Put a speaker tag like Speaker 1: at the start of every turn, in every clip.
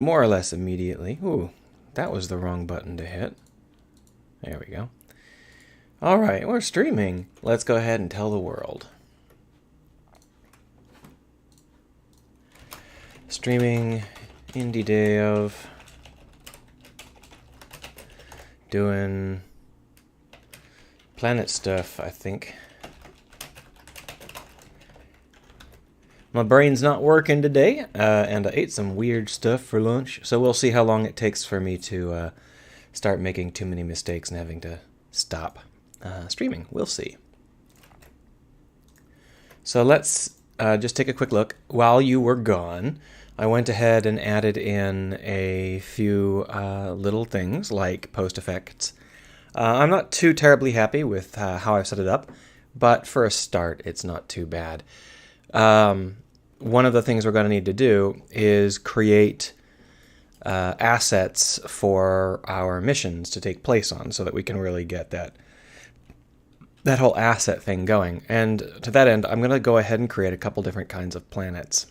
Speaker 1: more or less immediately. Ooh, that was the wrong button to hit. There we go. All right, we're streaming. Let's go ahead and tell the world. Streaming Indie Day of doing planet stuff, I think. My brain's not working today, and I ate some weird stuff for lunch, so we'll see how long it takes for me to start making too many mistakes and having to stop streaming. We'll see. So let's just take a quick look. While you were gone, I went ahead and added in a few little things like post effects. I'm not too terribly happy with how I've set it up, but for a start, it's not too bad. One of the things we're going to need to do is create assets for our missions to take place on so that we can really get that whole asset thing going. And to that end, I'm going to go ahead and create a couple different kinds of planets.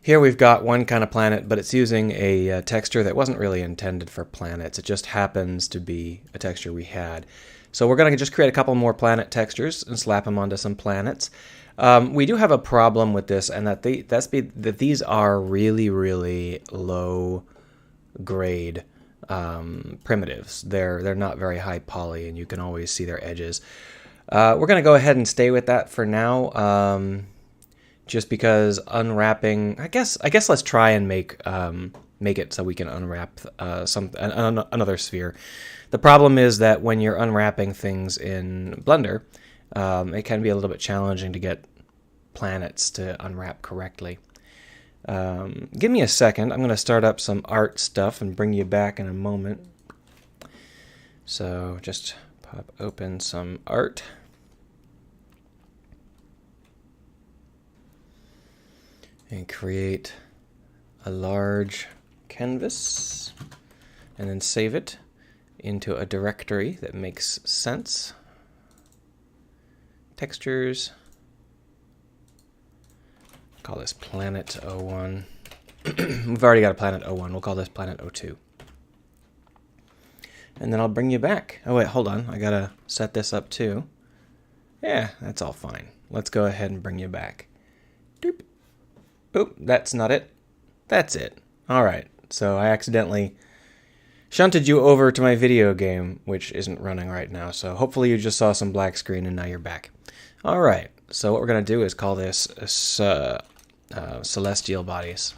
Speaker 1: Here we've got one kind of planet, but it's using a texture that wasn't really intended for planets. It just happens to be a texture we had. So we're going to just create a couple more planet textures and slap them onto some planets. We do have a problem with this, and that these are really, really low grade primitives. They're not very high poly, and you can always see their edges. We're going to go ahead and stay with that for now, just because unwrapping. I guess let's try and make it so we can unwrap another sphere. The problem is that when you're unwrapping things in Blender, it can be a little bit challenging to get planets to unwrap correctly. Give me a second. I'm going to start up some art stuff and bring you back in a moment. So just pop open some art. And create a large canvas. And then save it into a directory that makes sense. Textures. Call this Planet 01. We've already got a Planet 01. We'll call this Planet 02. And then I'll bring you back. Oh, wait, hold on. I gotta set this up too. Yeah, that's all fine. Let's go ahead and bring you back. Doop. Oop, that's not it. That's it. All right. So I accidentally shunted you over to my video game, which isn't running right now. So hopefully you just saw some black screen and now you're back. All right. So what we're going to do is call this Celestial Bodies.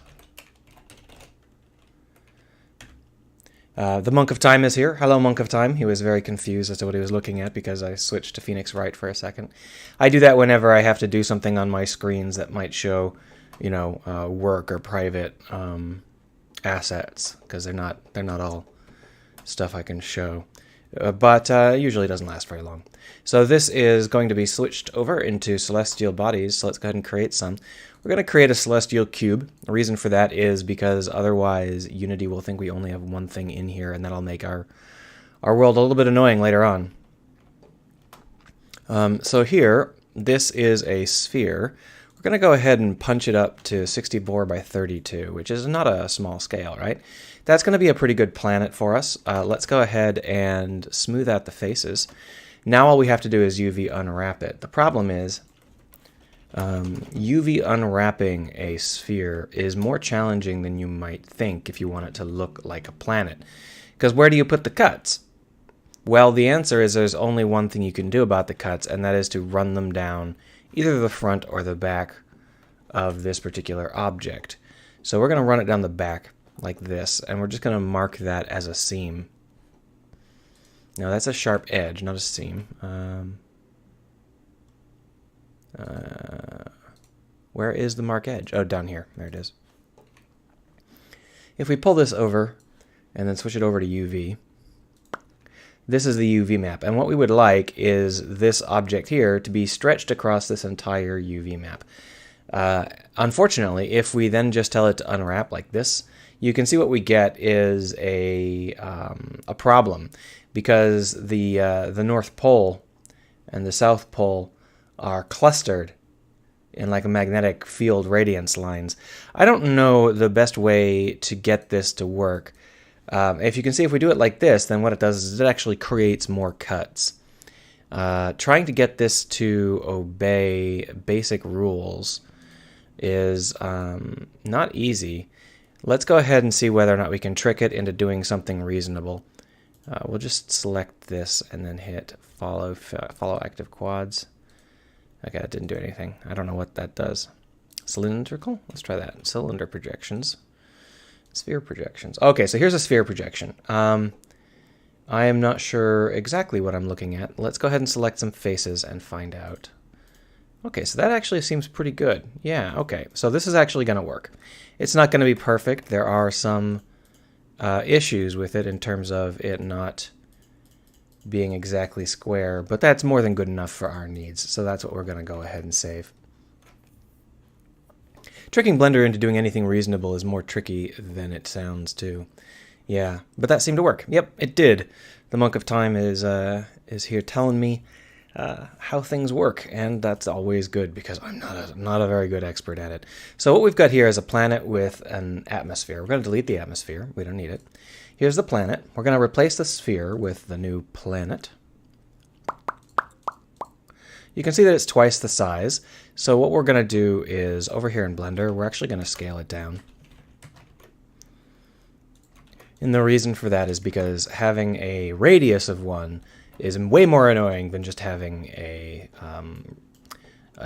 Speaker 1: The Monk of Time is here. Hello, Monk of Time. He was very confused as to what he was looking at because I switched to Phoenix Wright for a second. I do that whenever I have to do something on my screens that might show, work or private assets, because they're not all stuff I can show. But usually doesn't last very long. So this is going to be switched over into Celestial Bodies, so let's go ahead and create some. We're going to create a Celestial Cube. The reason for that is because otherwise Unity will think we only have one thing in here, and that'll make our world a little bit annoying later on. So here, this is a sphere. We're going to go ahead and punch it up to 64 by 32, which is not a small scale, right? That's going to be a pretty good planet for us. Let's go ahead and smooth out the faces. Now all we have to do is UV unwrap it. The problem is UV unwrapping a sphere is more challenging than you might think if you want it to look like a planet. Because where do you put the cuts? Well, the answer is there's only one thing you can do about the cuts, and that is to run them down either the front or the back of this particular object. So we're going to run it down the back like this, and we're just going to mark that as a seam. Now that's a sharp edge, not a seam. Where is the mark edge? Oh, down here. There it is. If we pull this over and then switch it over to UV, this is the UV map. And what we would like is this object here to be stretched across this entire UV map. Unfortunately, if we then just tell it to unwrap like this, you can see what we get is a problem, because the North Pole and the South Pole are clustered in like a magnetic field radiance lines. I don't know the best way to get this to work. If you can see, if we do it like this, then what it does is it actually creates more cuts. Trying to get this to obey basic rules is not easy. Let's go ahead and see whether or not we can trick it into doing something reasonable. We'll just select this and then hit follow active quads. Okay, that didn't do anything. I don't know what that does. Cylindrical? Let's try that. Cylinder projections. Sphere projections. Okay, so here's a sphere projection. I am not sure exactly what I'm looking at. Let's go ahead and select some faces and find out. Okay, so that actually seems pretty good. Yeah, okay. So this is actually going to work. It's not going to be perfect. There are some issues with it in terms of it not being exactly square, but that's more than good enough for our needs. So that's what we're going to go ahead and save. Tricking Blender into doing anything reasonable is more tricky than it sounds too. Yeah, but that seemed to work. Yep, it did. The Monk of Time is here telling me how things work, and that's always good because I'm not a very good expert at it. So what we've got here is a planet with an atmosphere. We're going to delete the atmosphere. We don't need it. Here's the planet. We're going to replace the sphere with the new planet. You can see that it's twice the size. So what we're going to do is, over here in Blender, we're actually going to scale it down. And the reason for that is because having a radius of 1 is way more annoying than just having a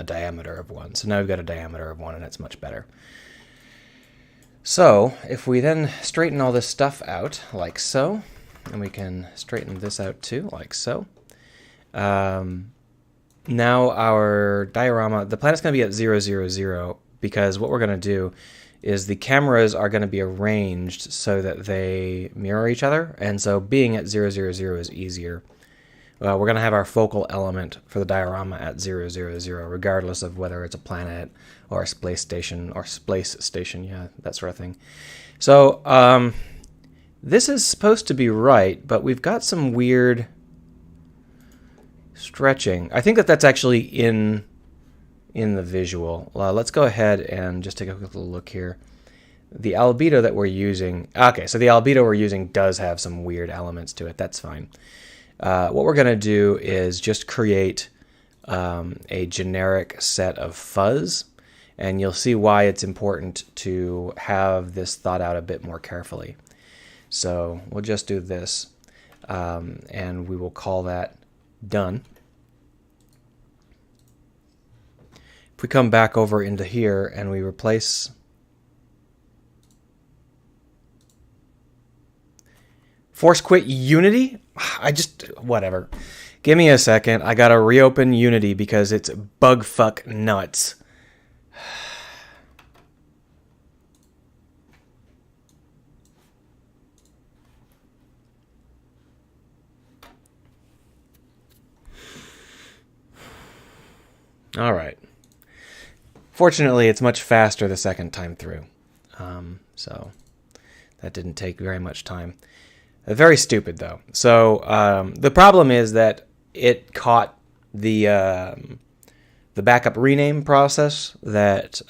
Speaker 1: diameter of 1. So now we've got a diameter of 1, and it's much better. So if we then straighten all this stuff out, like so, and we can straighten this out too, like so, now our diorama, the planet's going to be at 0, 0, 0, because what we're going to do is the cameras are going to be arranged so that they mirror each other, and so being at 0, 0, 0 is easier. We're going to have our focal element for the diorama at 0, 0, 0, regardless of whether it's a planet or a space station, yeah, that sort of thing. So this is supposed to be right, but we've got some weird stretching. I think that that's actually in the visual. Let's go ahead and just take a quick look here. The albedo that we're using, okay, so the albedo we're using does have some weird elements to it. That's fine. What we're going to do is just create a generic set of fuzz, and you'll see why it's important to have this thought out a bit more carefully. So we'll just do this, and we will call that done. If we come back over into here and we replace Force quit Unity? Whatever. Give me a second. I gotta reopen Unity because it's bugfuck nuts. All right. Fortunately, it's much faster the second time through. So that didn't take very much time. Very stupid, though. So the problem is that it caught the backup rename process that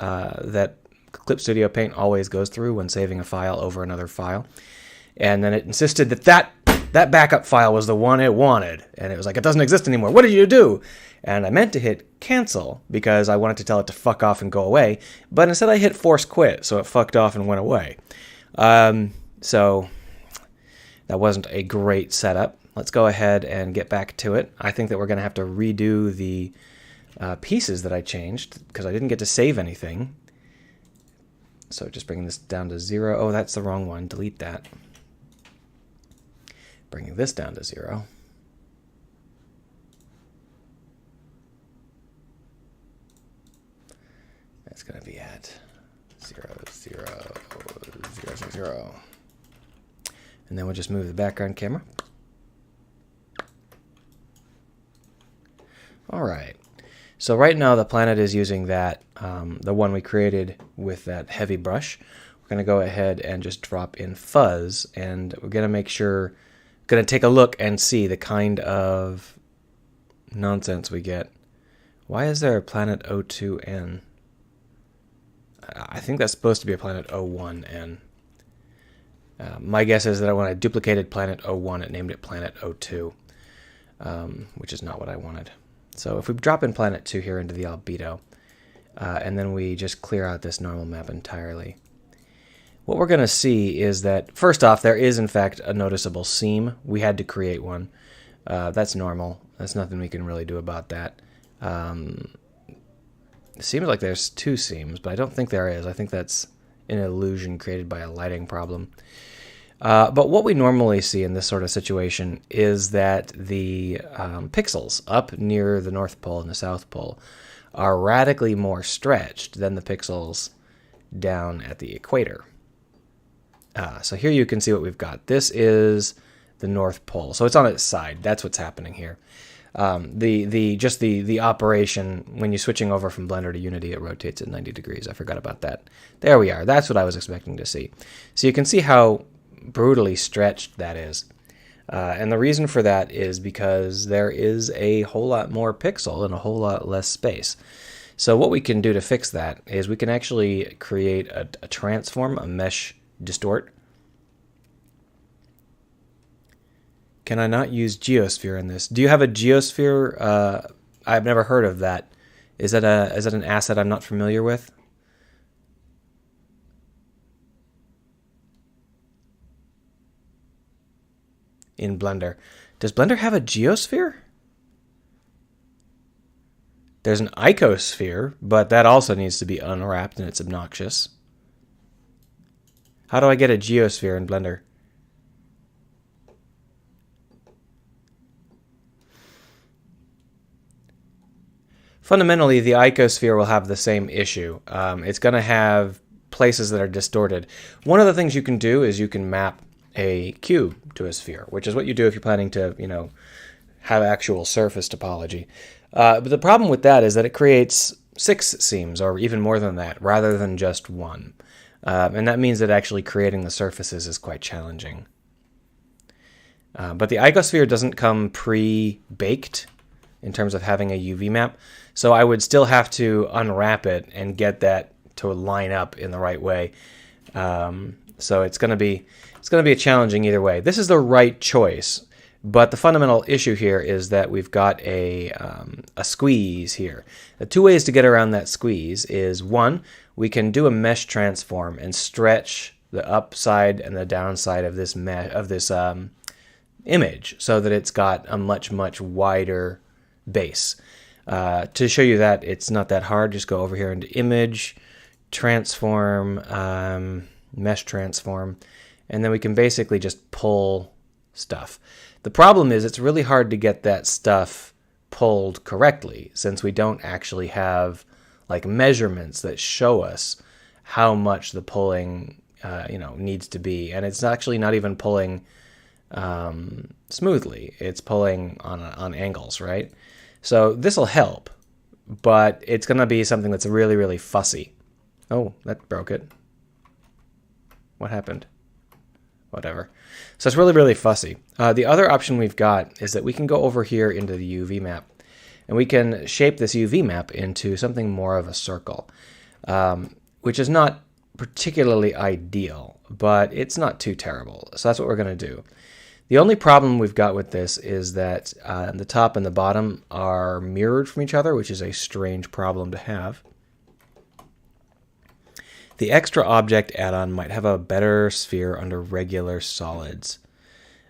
Speaker 1: Clip Studio Paint always goes through when saving a file over another file. And then it insisted that backup file was the one it wanted. And it was like, it doesn't exist anymore. What did you do? And I meant to hit cancel because I wanted to tell it to fuck off and go away. But instead I hit force quit, so it fucked off and went away. So that wasn't a great setup. Let's go ahead and get back to it. I think that we're going to have to redo the pieces that I changed because I didn't get to save anything. So just bringing this down to 0. Oh, that's the wrong one. Delete that. Bringing this down to 0. That's going to be at 0, 0, 0, 0, 0. And then we'll just move the background camera. All right. So right now the planet is using that, the one we created with that heavy brush. We're going to go ahead and just drop in fuzz, and we're going to make sure, going to take a look and see the kind of nonsense we get Why is there a planet O2N? I think that's supposed to be a planet O1N. My guess is that when I duplicated planet O1, it named it planet O2, which is not what I wanted. So if we drop in planet 2 here into the albedo, and then we just clear out this normal map entirely, what we're going to see is that, first off, there is in fact a noticeable seam. We had to create one. That's normal. There's nothing we can really do about that. It seems like there's two seams, but I don't think there is. I think that's an illusion created by a lighting problem. But what we normally see in this sort of situation is that the pixels up near the North Pole and the South Pole are radically more stretched than the pixels down at the equator. So here you can see what we've got. This is the North Pole. So it's on its side. That's what's happening here. The operation, when you're switching over from Blender to Unity, it rotates at 90 degrees. I forgot about that. There we are. That's what I was expecting to see. So you can see how brutally stretched that is. And the reason for that is because there is a whole lot more pixel and a whole lot less space. So what we can do to fix that is we can actually create a transform, a mesh distort. Can I not use geosphere in this? Do you have a geosphere? I've never heard of that. Is that an asset I'm not familiar with? In Blender. Does Blender have a geosphere? There's an icosphere, but that also needs to be unwrapped and it's obnoxious. How do I get a geosphere in Blender? Fundamentally, the icosphere will have the same issue. It's going to have places that are distorted. One of the things you can do is you can map a cube to a sphere, which is what you do if you're planning to, have actual surface topology. But the problem with that is that it creates 6 seams, or even more than that, rather than just one. And that means that actually creating the surfaces is quite challenging. But the icosphere doesn't come pre-baked in terms of having a UV map, so I would still have to unwrap it and get that to line up in the right way. So it's going to be a challenging either way. This is the right choice, but the fundamental issue here is that we've got a squeeze here. The 2 ways to get around that squeeze is, one, we can do a mesh transform and stretch the upside and the downside of this image so that it's got a much, much wider base. To show you that it's not that hard, just go over here into Image, Transform, Mesh Transform, and then we can basically just pull stuff. The problem is it's really hard to get that stuff pulled correctly since we don't actually have like measurements that show us how much the pulling needs to be, and it's actually not even pulling smoothly. It's pulling on angles, right? So this will help, but it's going to be something that's really, really fussy. Oh, that broke it. What happened? Whatever. So it's really, really fussy. The other option we've got is that we can go over here into the UV map, and we can shape this UV map into something more of a circle, which is not particularly ideal, but it's not too terrible. So that's what we're going to do. The only problem we've got with this is that the top and the bottom are mirrored from each other, which is a strange problem to have. The extra object add-on might have a better sphere under regular solids.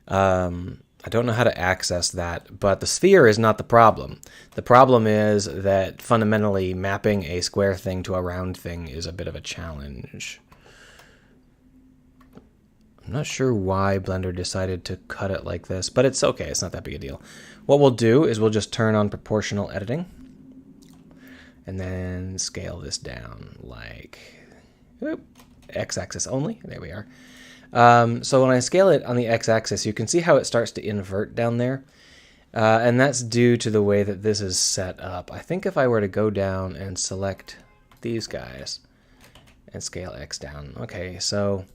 Speaker 1: I don't know how to access that, but the sphere is not the problem. The problem is that fundamentally mapping a square thing to a round thing is a bit of a challenge. I'm not sure why Blender decided to cut it like this, but it's okay. It's not that big a deal. What we'll do is we'll just turn on proportional editing and then scale this down like x-axis only. There we are. So when I scale it on the x-axis, you can see how it starts to invert down there. And that's due to the way that this is set up. I think if I were to go down and select these guys and scale x down. Okay, so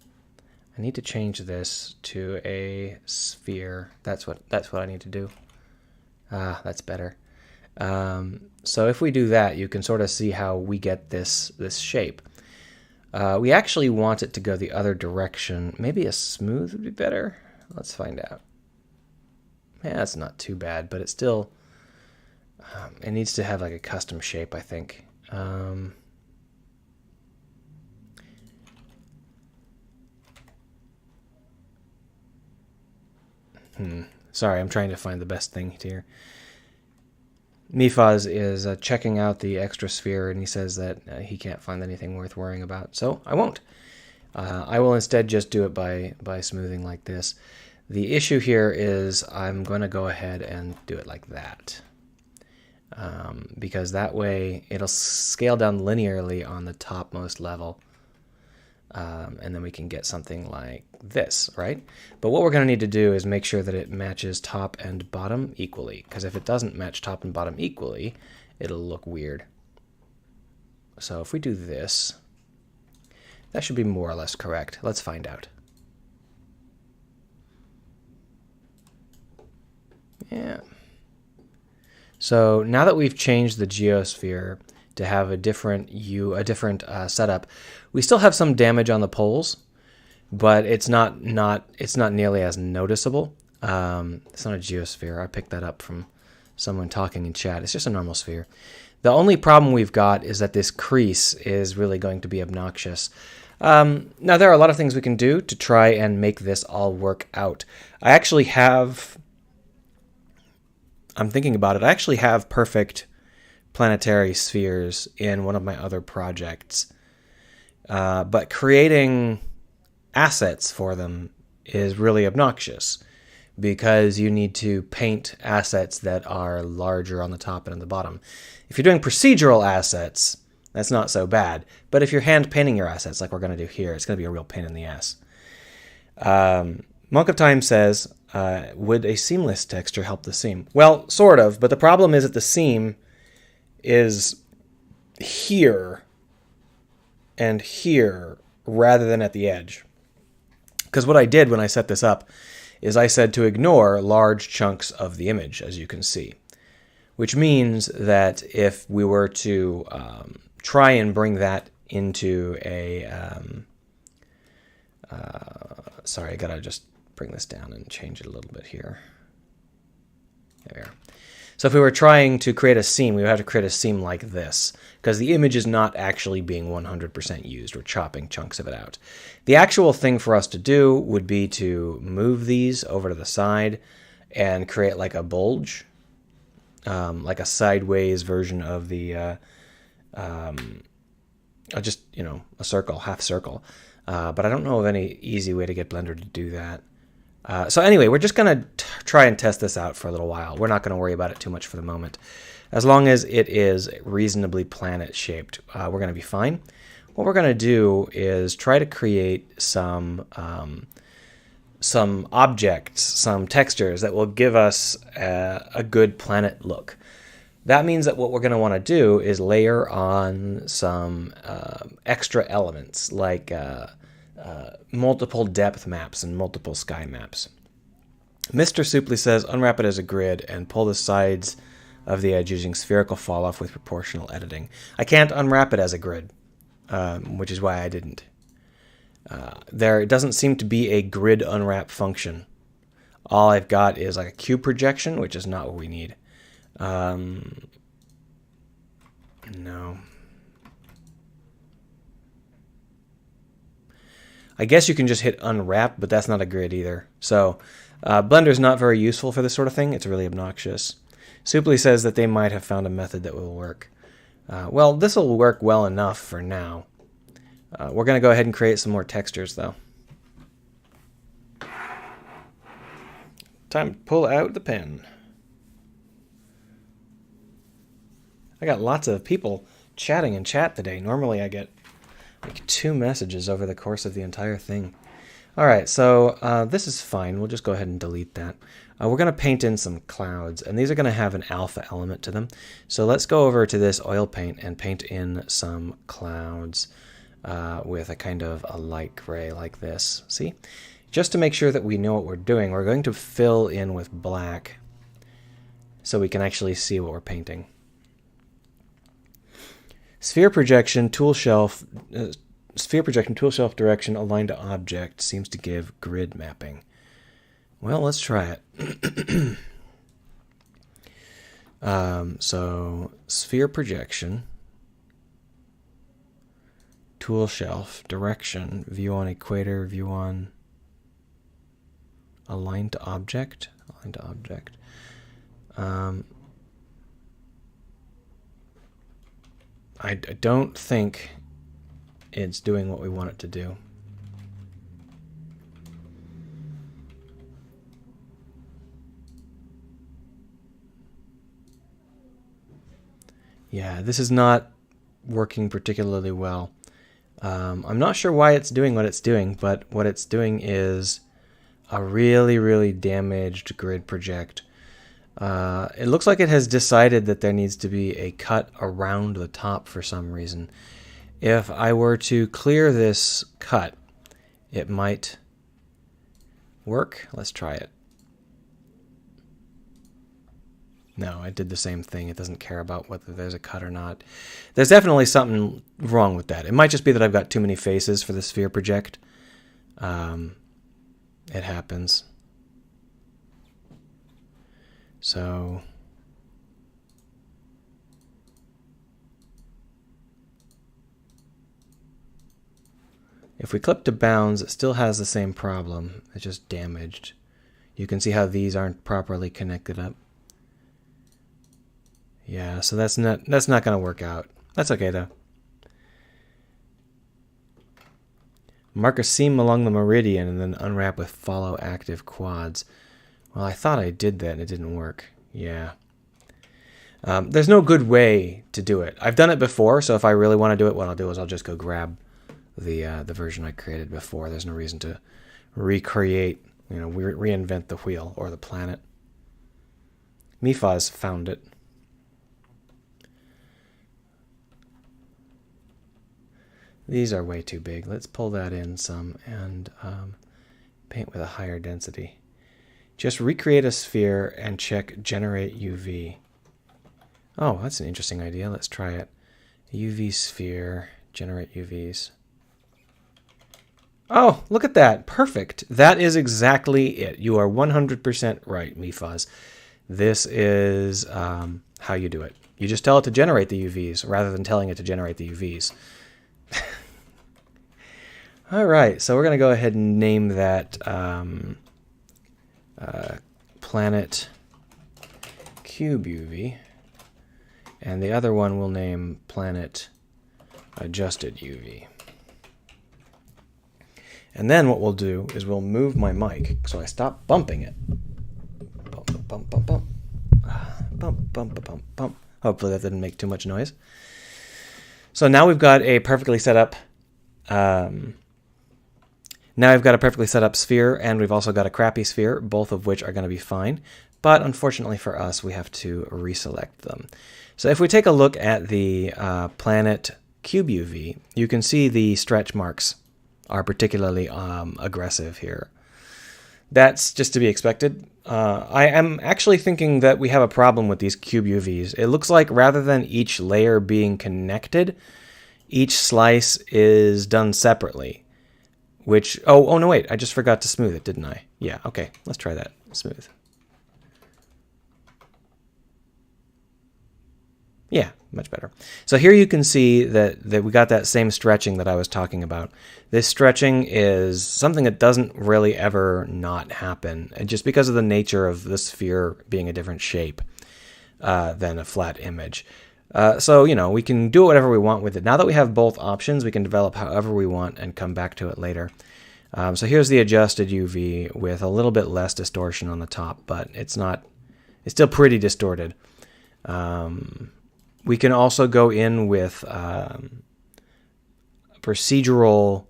Speaker 1: I need to change this to a sphere. That's what I need to do. That's better. So if we do that, you can sort of see how we get this shape. We actually want it to go the other direction. Maybe a smooth would be better. Let's find out. Yeah, it's not too bad, but it still it needs to have like a custom shape, I think. Sorry, I'm trying to find the best thing here. Mifaz is checking out the extra sphere, and he says that he can't find anything worth worrying about, so I won't. I will instead just do it by smoothing like this. The issue here is I'm going to go ahead and do it like that, because that way it'll scale down linearly on the topmost level. And then we can get something like this, right? But what we're going to need to do is make sure that it matches top and bottom equally, because if it doesn't match top and bottom equally, it'll look weird. So if we do this, that should be more or less correct. Let's find out. Yeah. So now that we've changed the geosphere to have a different setup, we still have some damage on the poles, but it's not nearly as noticeable. It's not a geosphere. I picked that up from someone talking in chat. It's just a normal sphere. The only problem we've got is that this crease is really going to be obnoxious. Now, there are a lot of things we can do to try and make this all work out. I actually have... I'm thinking about it. I actually have perfect planetary spheres in one of my other projects. But creating assets for them is really obnoxious because you need to paint assets that are larger on the top and on the bottom. If you're doing procedural assets, that's not so bad. But if you're hand painting your assets like we're going to do here, it's going to be a real pain in the ass. Monk of Time says, would a seamless texture help the seam? Well, sort of, but the problem is that the seam is here and here rather than at the edge. Because what I did when I set this up is I said to ignore large chunks of the image, as you can see. Which means that if we were to try and bring that into a... sorry, I gotta just bring this down and change it a little bit here. There we are. So if we were trying to create a seam, we would have to create a seam like this, because the image is not actually being 100% used. We're chopping chunks of it out. The actual thing for us to do would be to move these over to the side and create like a bulge, like a sideways version of the, just, you know, a circle, half circle. But I don't know of any easy way to get Blender to do that. So anyway, we're just going to try and test this out for a little while. We're not going to worry about it too much for the moment. As long as it is reasonably planet-shaped, we're going to be fine. What we're going to do is try to create some objects, some textures that will give us a good planet look. That means that what we're going to want to do is layer on some extra elements like multiple depth maps and multiple sky maps. Mr. Supli says unwrap it as a grid and pull the sides of the edge using spherical fall off with proportional editing. I can't unwrap it as a grid, which is why I didn't. There doesn't seem to be a grid unwrap function. All I've got is like a cube projection, which is not what we need. No. I guess you can just hit unwrap, but that's not a grid either. So Blender's not very useful for this sort of thing. It's really obnoxious. Supli says that they might have found a method that will work. Well, this will work well enough for now. We're going to go ahead and create some more textures, though. Time to pull out the pen. I got lots of people chatting in chat today. Normally I get like 2 messages over the course of the entire thing. Alright, so this is fine. We'll just go ahead and delete that. We're going to paint in some clouds, and these are going to have an alpha element to them. So let's go over to this oil paint and paint in some clouds with a kind of a light gray like this. See? Just to make sure that we know what we're doing, we're going to fill in with black so we can actually see what we're painting. Sphere projection tool shelf. Sphere projection tool shelf direction aligned to object seems to give grid mapping. Well, let's try it. So sphere projection, tool shelf, direction, view on equator, view on aligned to object, aligned to object. I don't think it's doing what we want it to do. Yeah, this is not working particularly well. I'm not sure why it's doing what it's doing, but what it's doing is a really, really damaged grid project. It looks like it has decided that there needs to be a cut around the top for some reason. If I were to clear this cut, it might work. Let's try it. No, I did the same thing. It doesn't care about whether there's a cut or not. There's definitely something wrong with that. It might just be that I've got too many faces for the sphere project. It happens. So if we clip to bounds, it still has the same problem. It's just damaged. You can see how these aren't properly connected up. Yeah, so that's not going to work out. That's okay though. Mark a seam along the meridian and then unwrap with follow active quads. Well, I thought I did that and it didn't work. Yeah. There's no good way to do it. I've done it before, so if I really want to do it, what I'll do is I'll just go grab the version I created before. There's no reason to recreate, reinvent the wheel or the planet. Mifaz found it. These are way too big. Let's pull that in some and paint with a higher density. Just recreate a sphere and check generate UV. Oh, that's an interesting idea. Let's try it. UV sphere, generate UVs. Oh, look at that. Perfect. That is exactly it. You are 100% right, Mifaz. This is how you do it. You just tell it to generate the UVs rather than telling it to generate the UVs. All right, so we're going to go ahead and name that planet cube UV, and the other one we'll name planet adjusted UV. And then what we'll do is we'll move my mic so I stop bumping it. Bump, bump, bump, bump. Bump, bump, bump, bump. Hopefully that didn't make too much noise. So now we've got a perfectly set up sphere, and we've also got a crappy sphere, both of which are going to be fine. But unfortunately for us, we have to reselect them. So if we take a look at the planet cube UV, you can see the stretch marks are particularly aggressive here. That's just to be expected. I am actually thinking that we have a problem with these cube UVs. It looks like rather than each layer being connected, each slice is done separately. Which, oh no, wait, I just forgot to smooth it, didn't I? Yeah, okay, let's try that. Smooth. Yeah, much better. So here you can see that we got that same stretching that I was talking about. This stretching is something that doesn't really ever not happen, just because of the nature of the sphere being a different shape than a flat image. So, we can do whatever we want with it. Now that we have both options, we can develop however we want and come back to it later. So here's the adjusted UV with a little bit less distortion on the top, but it's still pretty distorted. We can also go in with procedural.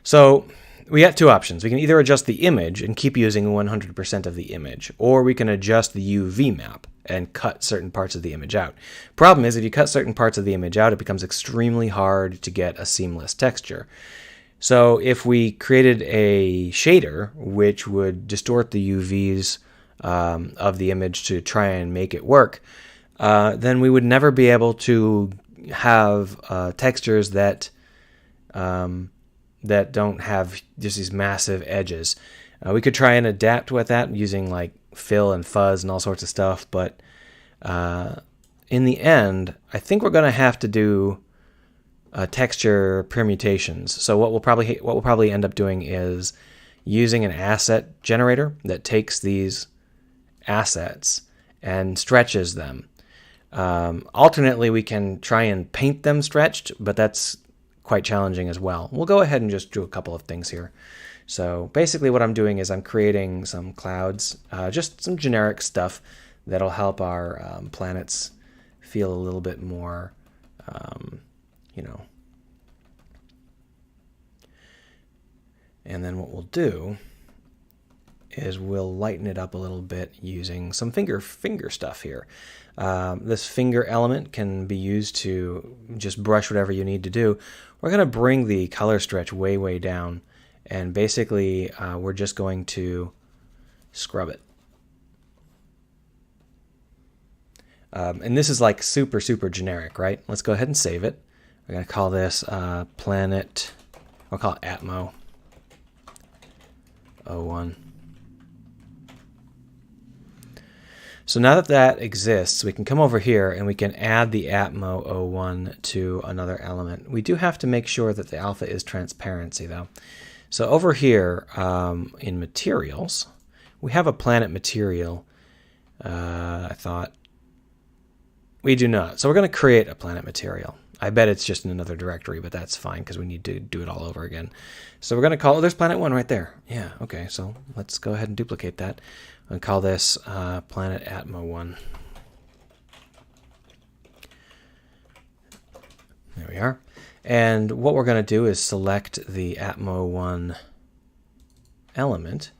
Speaker 1: So we got two options. We can either adjust the image and keep using 100% of the image, or we can adjust the UV map and cut certain parts of the image out. Problem is, if you cut certain parts of the image out, it becomes extremely hard to get a seamless texture. So if we created a shader which would distort the UVs of the image to try and make it work, then we would never be able to have textures that don't have just these massive edges. We could try and adapt with that using like fill and fuzz and all sorts of stuff, but in the end, I think we're going to have to do texture permutations. So what we'll probably end up doing is using an asset generator that takes these assets and stretches them. Alternately, we can try and paint them stretched, but that's quite challenging as well. We'll go ahead and just do a couple of things here. So basically what I'm doing is I'm creating some clouds, just some generic stuff that'll help our planets feel a little bit more, And then what we'll do is we'll lighten it up a little bit using some finger stuff here. This finger element can be used to just brush whatever you need to do. We're going to bring the color stretch way, way down, and basically we're just going to scrub it. And this is like super, super generic, right? Let's go ahead and save it. We're going to call this Planet, we'll call it Atmo 01. So now that that exists, we can come over here and we can add the Atmo 01 to another element. We do have to make sure that the alpha is transparency though. So over here in materials, we have a planet material. I thought we do not. So we're going to create a planet material. I bet it's just in another directory, but that's fine because we need to do it all over again. So we're going to call, there's planet 1 right there. Yeah, okay, so let's go ahead and duplicate that. And call this Planet Atmo 1. There we are. And what we're going to do is select the Atmo 1 element,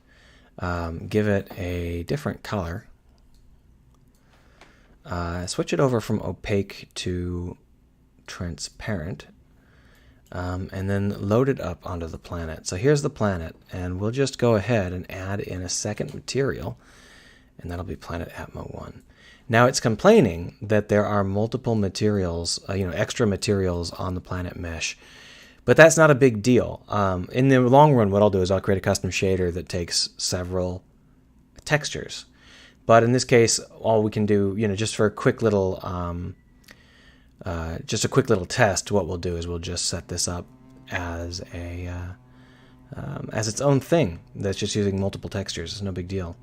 Speaker 1: give it a different color, switch it over from opaque to transparent, and then load it up onto the planet. So here's the planet, and we'll just go ahead and add in a second material, and that'll be Planet Atmo 1. Now it's complaining that there are multiple materials, extra materials on the planet mesh, but that's not a big deal. In the long run, what I'll do is I'll create a custom shader that takes several textures. But in this case, all we can do, just for a quick little test, what we'll do is we'll just set this up as its own thing that's just using multiple textures. It's no big deal.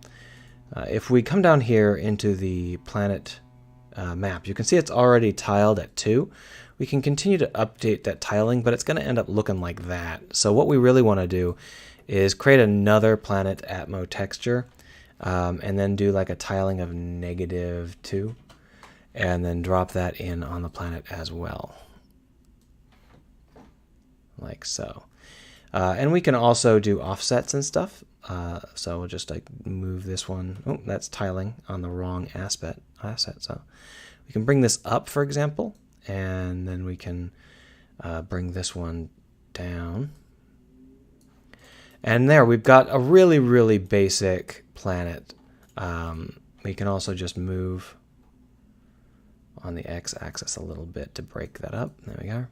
Speaker 1: If we come down here into the planet map, you can see it's already tiled at 2. We can continue to update that tiling, but it's going to end up looking like that. So what we really want to do is create another Planet Atmo texture, and then do like a tiling of -2. And then drop that in on the planet as well, like so. And we can also do offsets and stuff. So we'll just like move this one. Oh, that's tiling on the wrong asset. So we can bring this up, for example, and then we can bring this one down. And there we've got a really, really basic planet. We can also just move on the x-axis a little bit to break that up. There we go.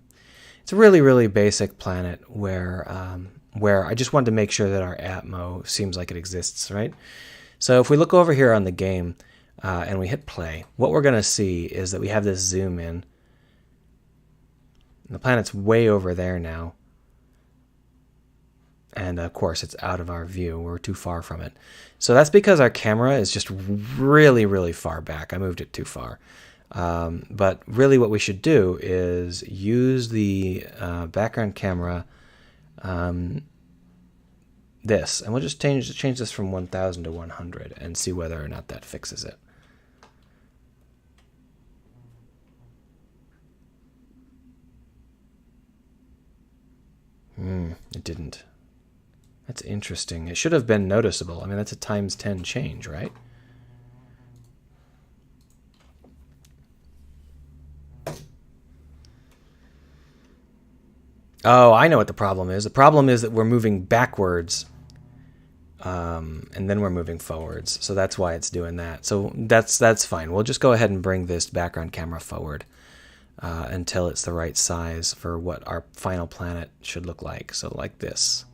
Speaker 1: It's a really, really basic planet where I just wanted to make sure that our Atmo seems like it exists, right? So if we look over here on the game and we hit play, what we're going to see is that we have this zoom in. And the planet's way over there now. And of course, it's out of our view. We're too far from it. So that's because our camera is just really, really far back. I moved it too far. But really what we should do is use the background camera, this, and we'll just change this from 1000 to 100 and see whether or not that fixes it. It didn't. That's interesting. It should have been noticeable. I mean, that's a ×10 change, right? Oh, I know what the problem is. The problem is that we're moving backwards and then we're moving forwards. So that's why it's doing that. So that's fine. We'll just go ahead and bring this background camera forward until it's the right size for what our final planet should look like. So like this.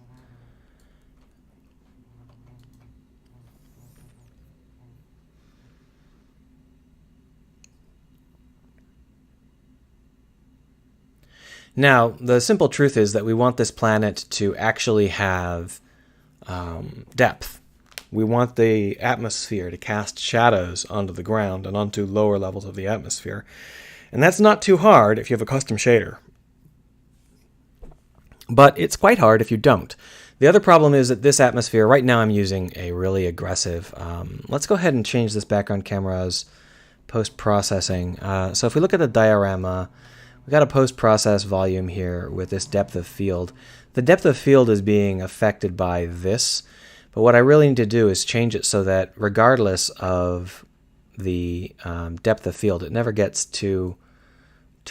Speaker 1: Now, the simple truth is that we want this planet to actually have depth. We want the atmosphere to cast shadows onto the ground and onto lower levels of the atmosphere. And that's not too hard if you have a custom shader. But it's quite hard if you don't. The other problem is that this atmosphere, right now I'm using a really aggressive, let's go ahead and change this background camera's post-processing. So if we look at the diorama, we've got a post-process volume here with this depth of field. The depth of field is being affected by this, but what I really need to do is change it so that regardless of the depth of field, it never gets too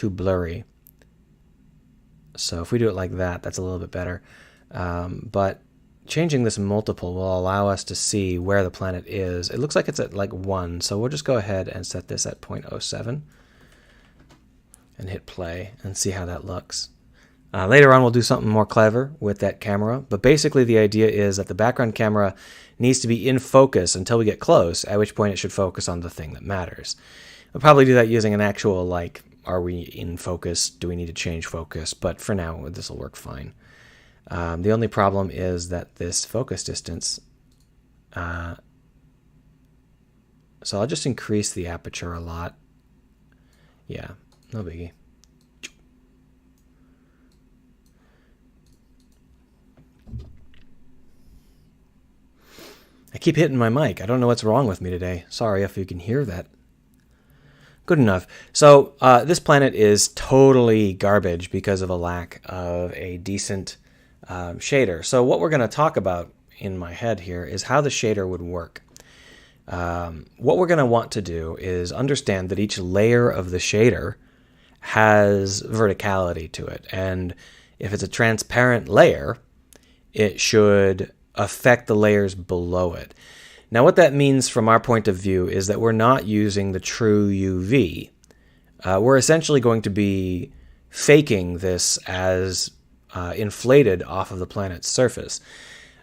Speaker 1: blurry. So if we do it like that, that's a little bit better. But changing this multiple will allow us to see where the planet is. It looks like it's at like 1, so we'll just go ahead and set this at 0.07. And hit play and see how that looks. Later on we'll do something more clever with that camera, but basically the idea is that the background camera needs to be in focus until we get close, at which point it should focus on the thing that matters. We'll probably do that using an actual, like, are we in focus? Do we need to change focus? But for now, this will work fine. The only problem is that this focus distance, so I'll just increase the aperture a lot. Yeah. No biggie. I keep hitting my mic. I don't know what's wrong with me today. Sorry if you can hear that. Good enough. So this planet is totally garbage because of a lack of a decent shader. So what we're going to talk about in my head here is how the shader would work. What we're going to want to do is understand that each layer of the shader has verticality to it, and if it's a transparent layer, it should affect the layers below it. Now what that means from our point of view is that we're not using the true UV. We're essentially going to be faking this as inflated off of the planet's surface.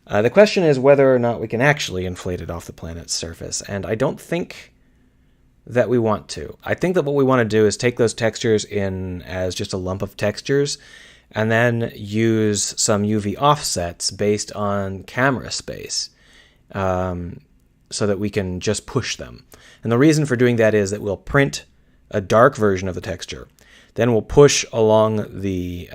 Speaker 1: The question is whether or not we can actually inflate it off the planet's surface, and I don't think that we want to. I think that what we want to do is take those textures in as just a lump of textures and then use some UV offsets based on camera space so that we can just push them. And the reason for doing that is that we'll print a dark version of the texture. Then we'll push along the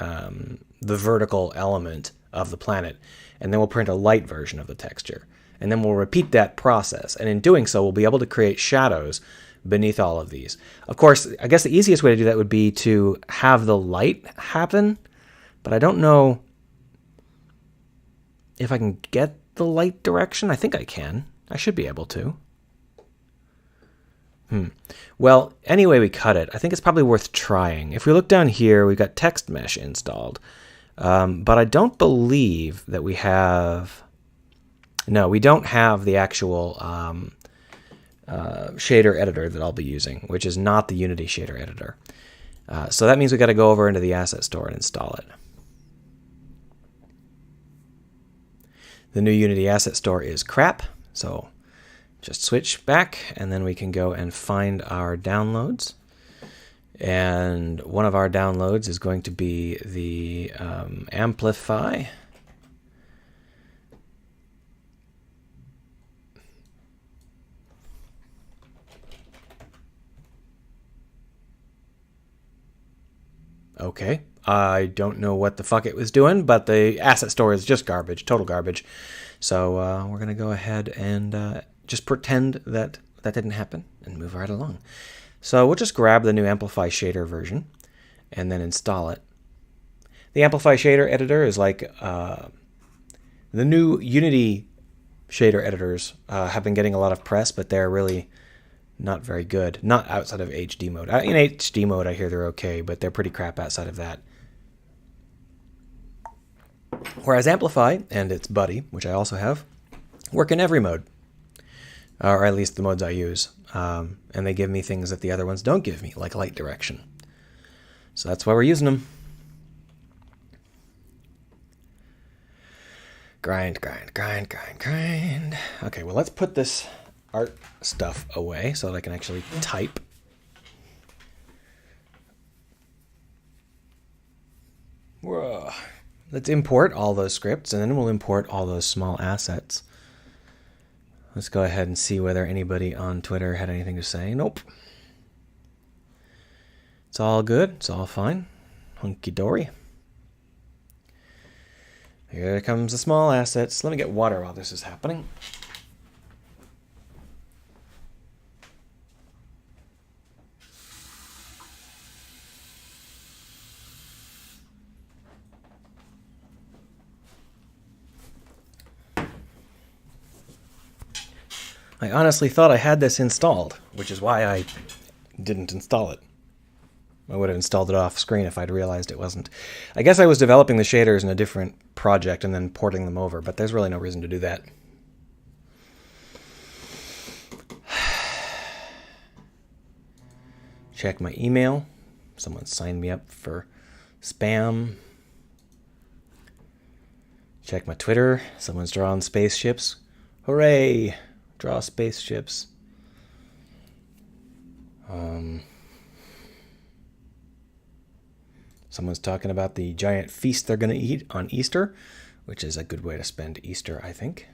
Speaker 1: vertical element of the planet, and then we'll print a light version of the texture. And then we'll repeat that process. And in doing so, we'll be able to create shadows beneath all of these. Of course, I guess the easiest way to do that would be to have the light happen, but I don't know if I can get the light direction. I think I can. I should be able to. Well, anyway we cut it, I think it's probably worth trying. If we look down here, we've got text mesh installed, but I don't believe that we have... No, we don't have the actual shader editor that I'll be using, which is not the Unity shader editor. So that means we've got to go over into the asset store and install it. The new Unity asset store is crap, so just switch back and then we can go and find our downloads. And one of our downloads is going to be the Amplify. Okay, I don't know what the fuck it was doing, but the asset store is just garbage, total garbage. So we're going to go ahead and just pretend that that didn't happen and move right along. So we'll just grab the new Amplify shader version and then install it. The Amplify shader editor is like the new Unity shader editors have been getting a lot of press, but they're really not very good. Not outside of HD mode. In HD mode, I hear they're okay, but they're pretty crap outside of that. Whereas Amplify and its buddy, which I also have, work in every mode, or at least the modes I use. And they give me things that the other ones don't give me, like light direction. So that's why we're using them. Grind, grind, grind, grind, grind. Okay, well, let's put this art stuff away so that I can actually type. Whoa. Let's import all those scripts, and then we'll import all those small assets. Let's go ahead and see whether anybody on Twitter had anything to say. Nope. It's all good. It's all fine. Hunky-dory. Here comes the small assets. Let me get water while this is happening. I honestly thought I had this installed, which is why I didn't install it. I would have installed it off screen if I'd realized it wasn't. I guess I was developing the shaders in a different project and then porting them over, but there's really no reason to do that. Check my email. Someone signed me up for spam. Check my Twitter. Someone's drawing spaceships. Hooray! Draw spaceships. Someone's talking about the giant feast they're going to eat on Easter, which is a good way to spend Easter, I think.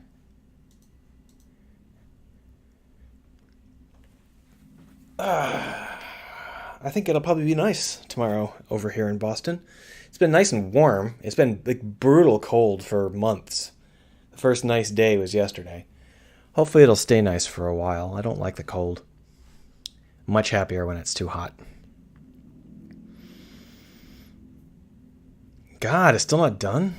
Speaker 1: I think it'll probably be nice tomorrow over here in Boston. It's been nice and warm. It's been like brutal cold for months. The first nice day was yesterday. Hopefully it'll stay nice for a while. I don't like the cold. Much happier when it's too hot. God, it's still not done?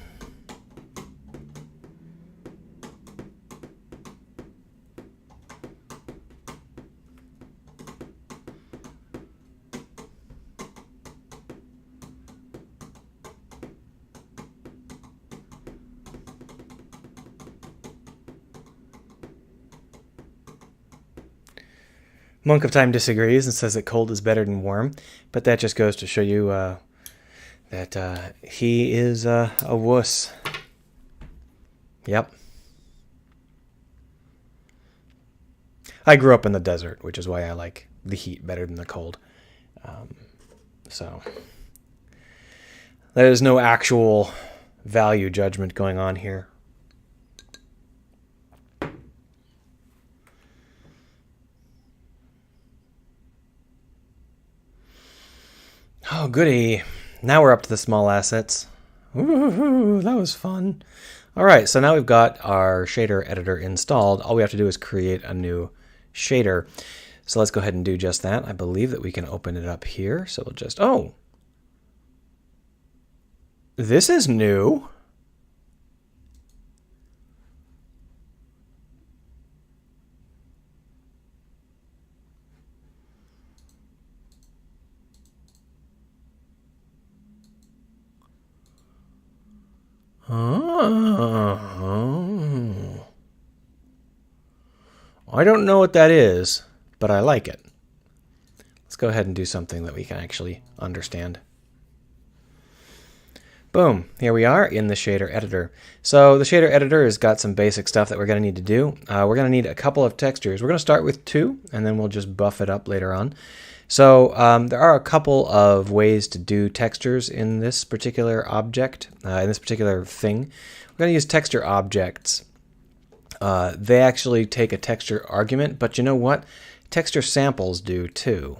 Speaker 1: Monk of Time disagrees and says that cold is better than warm, but that just goes to show you that he is a wuss. Yep. I grew up in the desert, which is why I like the heat better than the cold. So there's no actual value judgment going on here. Oh, goody. Now we're up to the small assets. Ooh, that was fun. All right, so now we've got our shader editor installed. All we have to do is create a new shader. So let's go ahead and do just that. I believe that we can open it up here. So we'll just, oh, this is new. Oh. I don't know what that is, but I like it. Let's go ahead and do something that we can actually understand. Boom, here we are in the shader editor. So the shader editor has got some basic stuff that we're going to need to do. We're going to need a couple of textures. We're going to start with 2, and then we'll just buff it up later on. So there are a couple of ways to do textures in this particular object, in this particular thing. We're going to use texture objects. They actually take a texture argument, but you know what? Texture samples do too.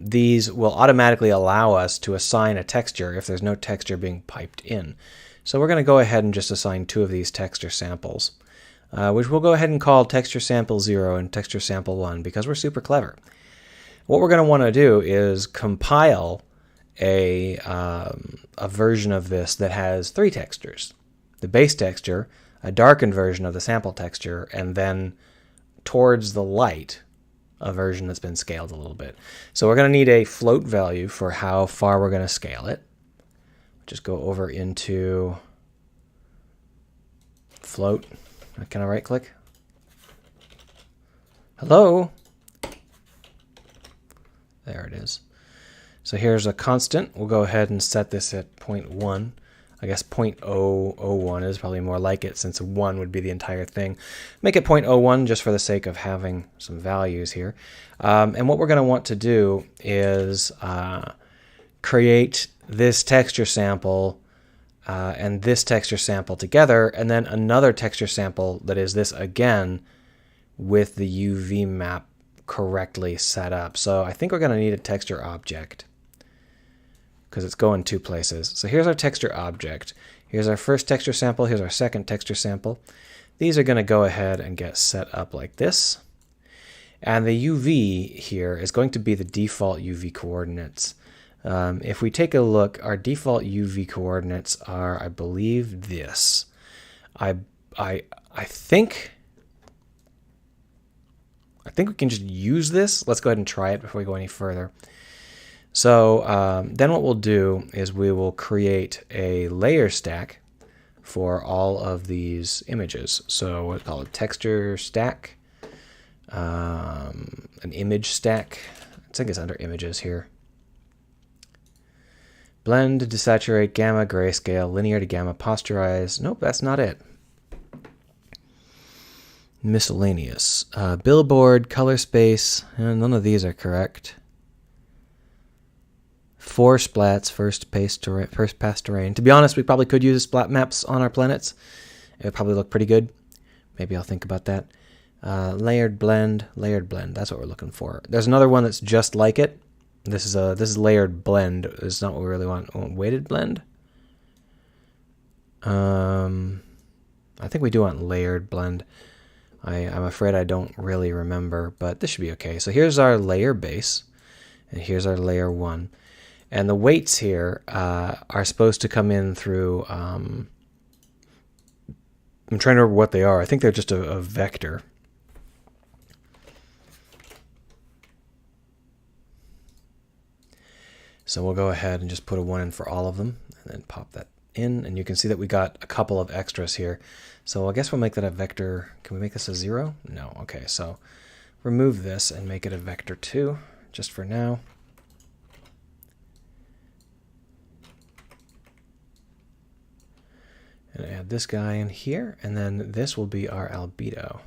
Speaker 1: These will automatically allow us to assign a texture if there's no texture being piped in. So we're going to go ahead and just assign 2 of these texture samples, which we'll go ahead and call texture sample 0 and texture sample 1 because we're super clever. What we're going to want to do is compile a version of this that has 3 textures. The base texture, a darkened version of the sample texture, and then towards the light, a version that's been scaled a little bit. So we're going to need a float value for how far we're going to scale it. Just go over into float. Can I right click? Hello? There it is. So here's a constant. We'll go ahead and set this at 0.1. I guess 0.001 is probably more like it, since 1 would be the entire thing. Make it 0.01 just for the sake of having some values here. And what we're going to want to do is create this texture sample and this texture sample together, and then another texture sample that is this again with the UV map correctly set up. So I think we're going to need a texture object, because it's going two places. So here's our texture object. Here's our first texture sample. Here's our second texture sample. These are going to go ahead and get set up like this. And the UV here is going to be the default UV coordinates. If we take a look, our default UV coordinates are, I believe, this. I think we can just use this. Let's go ahead and try it before we go any further. So then what we'll do is we will create a layer stack for all of these images. So we'll call it texture stack, an image stack. I think it's under images here. Blend, desaturate, gamma, grayscale, linear to gamma, posterize. Nope, that's not it. Miscellaneous. Billboard, color space. None of these are correct. 4 splats, first pass terrain. To be honest, we probably could use splat maps on our planets. It would probably look pretty good. Maybe I'll think about that. Layered blend. That's what we're looking for. There's another one that's just like it. This is layered blend. It's not what we really want. Weighted blend. I think we do want layered blend. I'm afraid I don't really remember, but this should be okay. So here's our layer base, and here's our layer 1. And the weights here are supposed to come in through, I'm trying to remember what they are. I think they're just a vector. So we'll go ahead and just put a 1 in for all of them, and then pop that in. And you can see that we got a couple of extras here. So I guess we'll make that a vector. Can we make this a 0? No. Okay, so remove this and make it a vector 2, just for now. And add this guy in here, and then this will be our albedo.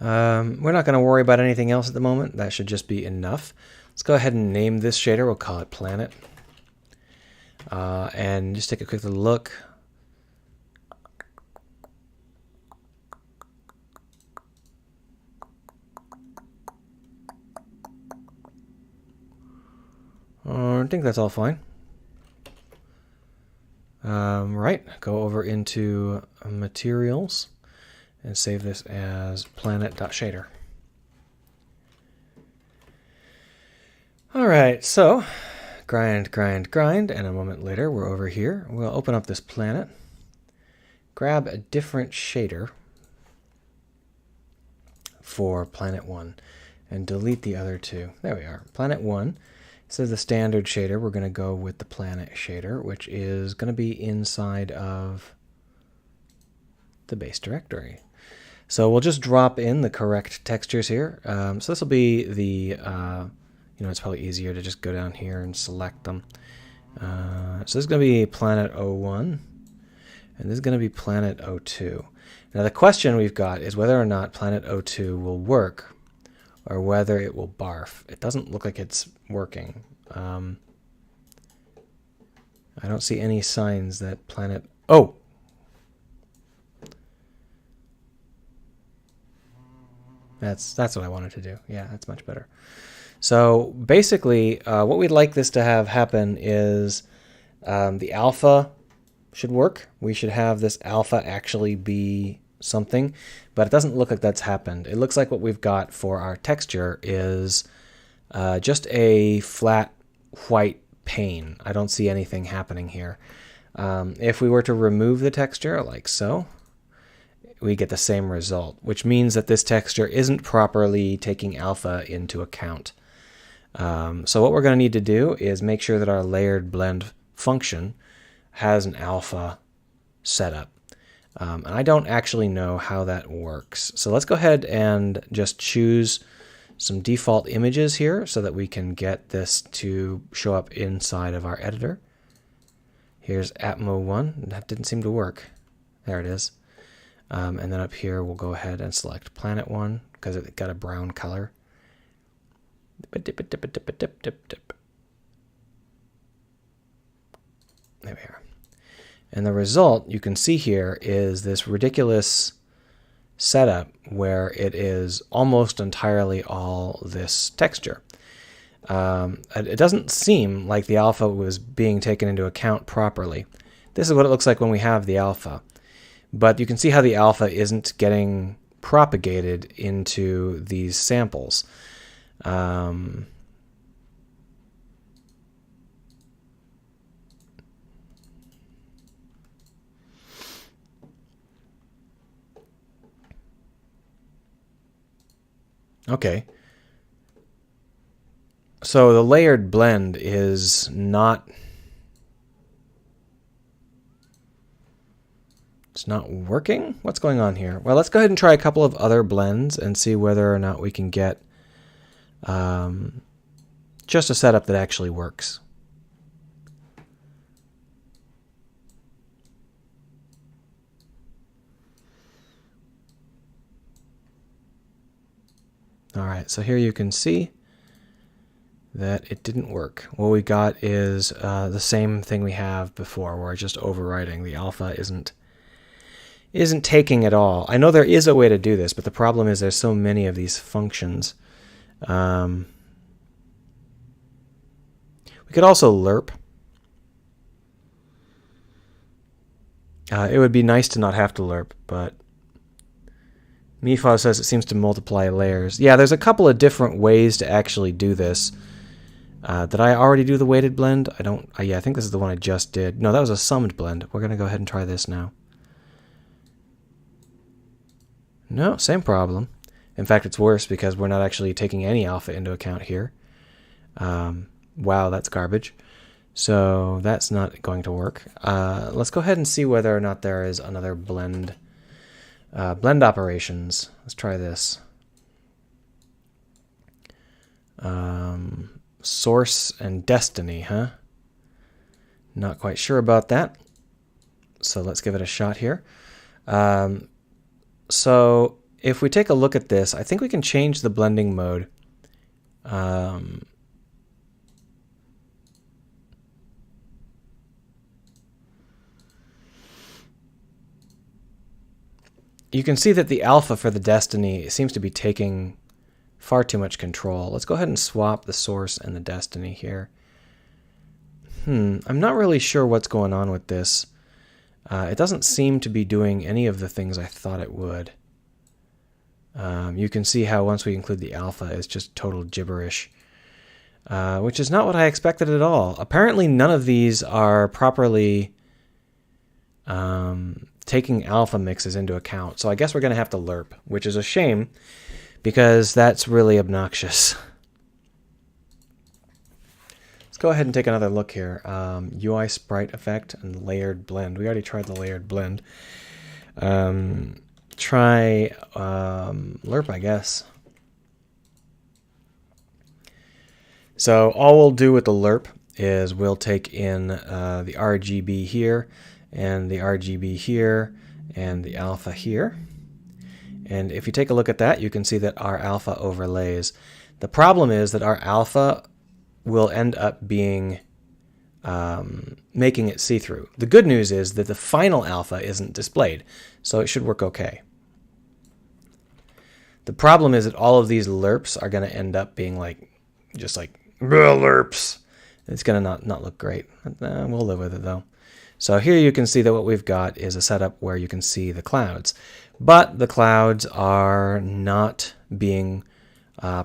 Speaker 1: We're not going to worry about anything else at the moment. That should just be enough. Let's go ahead and name this shader. We'll call it Planet. And just take a quick little look. I think that's all fine. Right, go over into materials and save this as planet.shader. All right, so grind, and a moment later we're over here. We'll open up this planet, grab a different shader for planet 1, and delete the other two. There we are, planet 1. This is the standard shader. We're going to go with the planet shader, which is going to be inside of the base directory. So we'll just drop in the correct textures here. So this will be the, it's probably easier to just go down here and select them. So this is going to be planet 01, and this is going to be planet 02. Now the question we've got is whether or not planet 02 will work, or whether it will barf. It doesn't look like it's working. I don't see any signs that planet... Oh! That's what I wanted to do. Yeah, that's much better. So basically, what we'd like this to have happen is the alpha should work. We should have this alpha actually be something, but it doesn't look like that's happened. It looks like what we've got for our texture is just a flat white pane. I don't see anything happening here. If we were to remove the texture like so, we get the same result, which means that this texture isn't properly taking alpha into account. So what we're going to need to do is make sure that our layered blend function has an alpha setup. And I don't actually know how that works. So let's go ahead and just choose some default images here so that we can get this to show up inside of our editor. Here's Atmo 1. That didn't seem to work. There it is. And then up here, we'll go ahead and select Planet 1 because it got a brown color. There we are. And the result you can see here is this ridiculous setup where it is almost entirely all this texture. It doesn't seem like the alpha was being taken into account properly. This is what it looks like when we have the alpha. But you can see how the alpha isn't getting propagated into these samples. Okay. So the layered blend is not... It's not working? What's going on here? Well, let's go ahead and try a couple of other blends and see whether or not we can get just a setup that actually works. All right, so here you can see that it didn't work. What we got is the same thing we have before, where it's just overwriting. The alpha isn't taking it all. I know there is a way to do this, but the problem is there's so many of these functions. We could also lerp. It would be nice to not have to lerp, but Mifo says it seems to multiply layers. Yeah, there's a couple of different ways to actually do this. Did I already do the weighted blend? I don't. Yeah, I think this is the one I just did. No, that was a summed blend. We're going to go ahead and try this now. No, same problem. In fact, it's worse because we're not actually taking any alpha into account here. Wow, that's garbage. So that's not going to work. Let's go ahead and see whether or not there is another blend. Blend operations. Let's try this. Source and destiny, huh? Not quite sure about that. So let's give it a shot here. So if we take a look at this, I think we can change the blending mode. You can see that the alpha for the destiny seems to be taking far too much control. Let's go ahead and swap the source and the destiny here. I'm not really sure what's going on with this. It doesn't seem to be doing any of the things I thought it would. You can see how once we include the alpha, it's just total gibberish, which is not what I expected at all. Apparently none of these are properly taking alpha mixes into account. So I guess we're going to have to lerp, which is a shame because that's really obnoxious. Let's go ahead and take another look here. UI sprite effect and layered blend. We already tried the layered blend. Try lerp, I guess. So all we'll do with the lerp is we'll take in the RGB here and the RGB here and the alpha here. And if you take a look at that, you can see that our alpha overlays. The problem is that our alpha will end up being making it see-through. The good news is that the final alpha isn't displayed, so it should work okay. The problem is that all of these lerps are going to end up being like, just like, lerps. It's going to not look great. We'll live with it though. So here you can see that what we've got is a setup where you can see the clouds. But the clouds are not being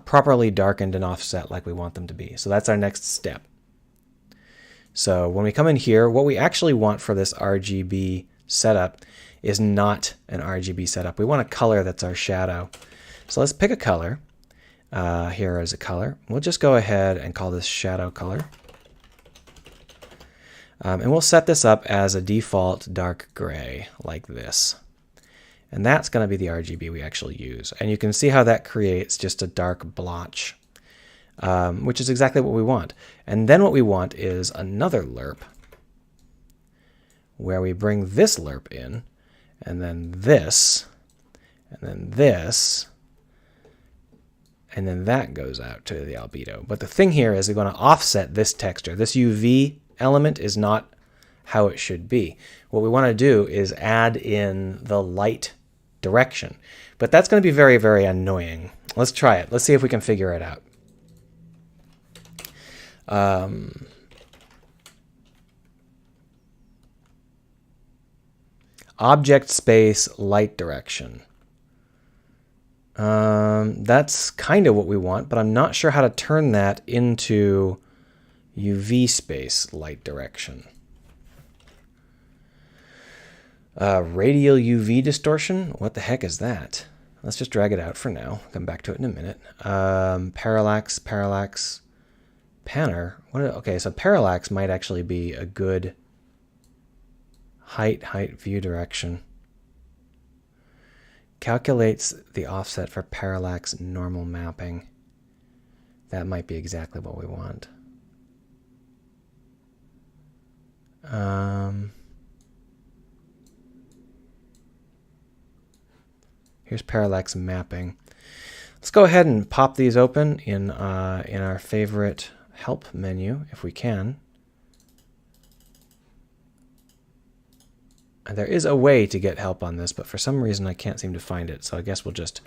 Speaker 1: properly darkened and offset like we want them to be. So that's our next step. So when we come in here, what we actually want for this RGB setup is not an RGB setup. We want a color that's our shadow. So let's pick a color. Here is a color. We'll just go ahead and call this shadow color. And we'll set this up as a default dark gray like this. And that's going to be the RGB we actually use. And you can see how that creates just a dark blotch, which is exactly what we want. And then what we want is another lerp where we bring this lerp in, and then this, and then this, and then that goes out to the albedo. But the thing here is we're going to offset this texture. This UV element is not how it should be. What we want to do is add in the light direction. But that's going to be very, very annoying. Let's try it. Let's see if we can figure it out. Object space light direction. That's kind of what we want, but I'm not sure how to turn that into UV space light direction. Radial UV distortion? What the heck is that? Let's just drag it out for now. Come back to it in a minute. Parallax, panner. Okay, so parallax might actually be a good height view direction. Calculates the offset for parallax normal mapping. That might be exactly what we want. Here's parallax mapping. Let's go ahead and pop these open in our favorite help menu if we can. And there is a way to get help on this, but for some reason I can't seem to find it. So I guess we'll just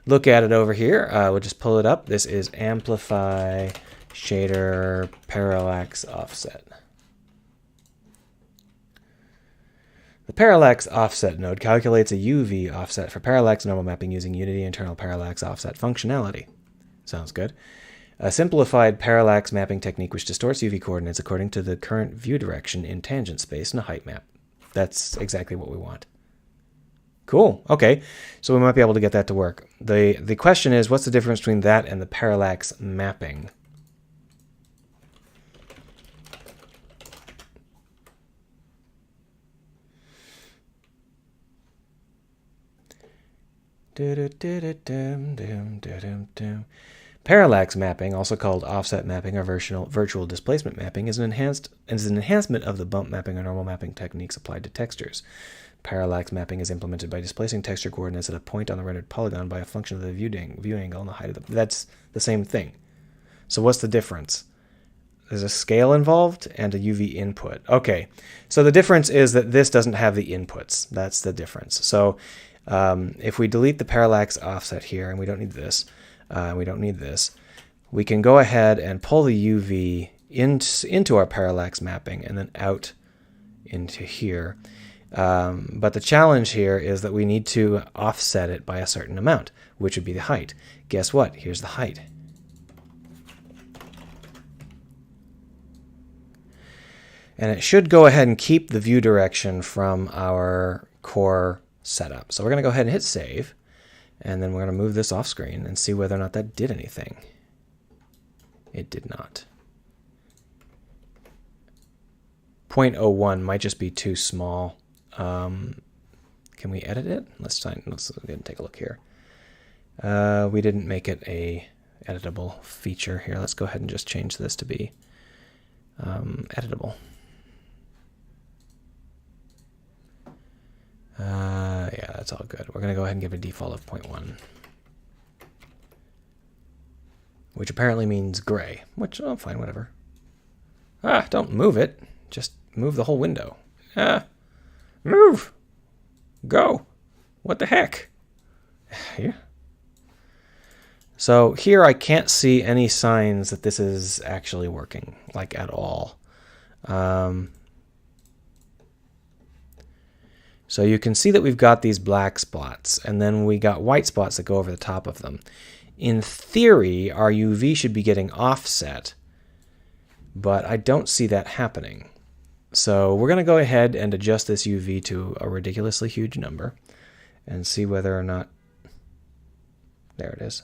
Speaker 1: look at it over here. We'll just pull it up. This is Amplify Shader Parallax Offset. The parallax offset node calculates a UV offset for parallax normal mapping using Unity internal parallax offset functionality. Sounds good. A simplified parallax mapping technique which distorts UV coordinates according to the current view direction in tangent space in a height map. That's exactly what we want. Cool. Okay. So we might be able to get that to work. The question is, what's the difference between that and the parallax mapping? Parallax mapping, also called offset mapping or virtual displacement mapping, is an enhancement of the bump mapping or normal mapping techniques applied to textures. Parallax mapping is implemented by displacing texture coordinates at a point on the rendered polygon by a function of the view angle and the height of the... That's the same thing. So what's the difference? There's a scale involved and a UV input. Okay, so the difference is that this doesn't have the inputs. That's the difference. So if we delete the parallax offset here, and we don't need this, we can go ahead and pull the UV into our parallax mapping and then out into here. But the challenge here is that we need to offset it by a certain amount, which would be the height. Guess what? Here's the height. And it should go ahead and keep the view direction from our core setup. So we're going to go ahead and hit save. And then we're going to move this off screen and see whether or not that did anything. It did not. 0.01 might just be too small. Can we edit it? Let's go ahead and take a look here. We didn't make it a editable feature here. Let's go ahead and just change this to be editable. Yeah, that's all good. We're going to go ahead and give a default of 0.1, which apparently means gray, which, oh, fine, whatever. Ah, don't move it. Just move the whole window. Ah, move. Go. What the heck? Here. So here I can't see any signs that this is actually working, like at all. So you can see that we've got these black spots, and then we got white spots that go over the top of them. In theory, our UV should be getting offset, but I don't see that happening. So we're going to go ahead and adjust this UV to a ridiculously huge number and see whether or not... There it is.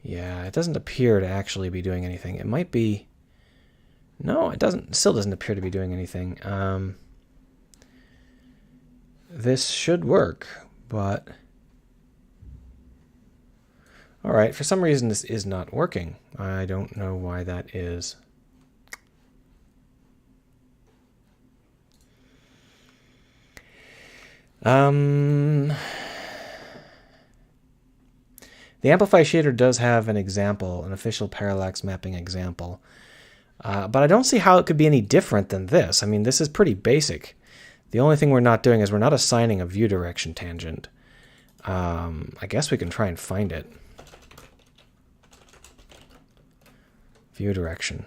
Speaker 1: Yeah, it doesn't appear to actually be doing anything. It might be No, it doesn't. Still doesn't appear to be doing anything. This should work, but all right. For some reason, this is not working. I don't know why that is. The Amplify shader does have an example, an official parallax mapping example. But I don't see how it could be any different than this. I mean, this is pretty basic. The only thing we're not doing is we're not assigning a view direction tangent. I guess we can try and find it. View direction.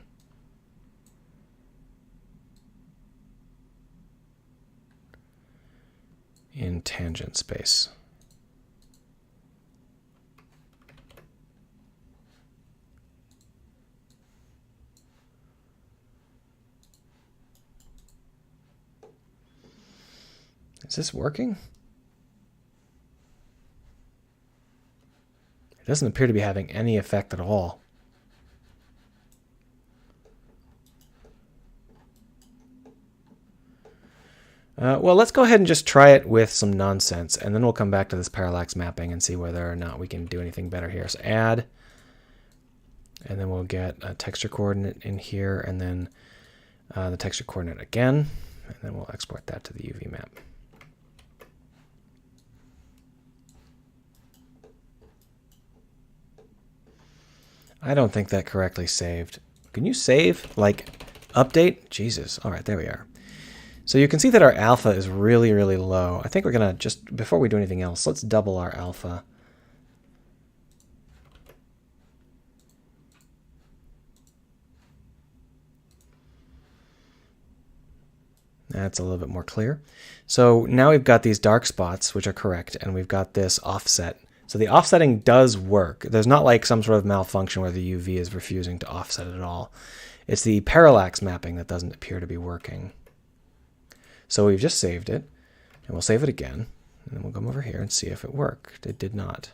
Speaker 1: In tangent space. Is this working? It doesn't appear to be having any effect at all. Well, let's go ahead and just try it with some nonsense, and then we'll come back to this parallax mapping and see whether or not we can do anything better here. So add, and then we'll get a texture coordinate in here, and then the texture coordinate again, and then we'll export that to the UV map. I don't think that correctly saved. Can you save? Like, update? Jesus. All right, there we are. So you can see that our alpha is really, really low. I think we're going to just, before we do anything else, let's double our alpha. That's a little bit more clear. So now we've got these dark spots, which are correct, and we've got this offset. So the offsetting does work. There's not like some sort of malfunction where the UV is refusing to offset it at all. It's the parallax mapping that doesn't appear to be working. So we've just saved it, and we'll save it again, and then we'll come over here and see if it worked. It did not.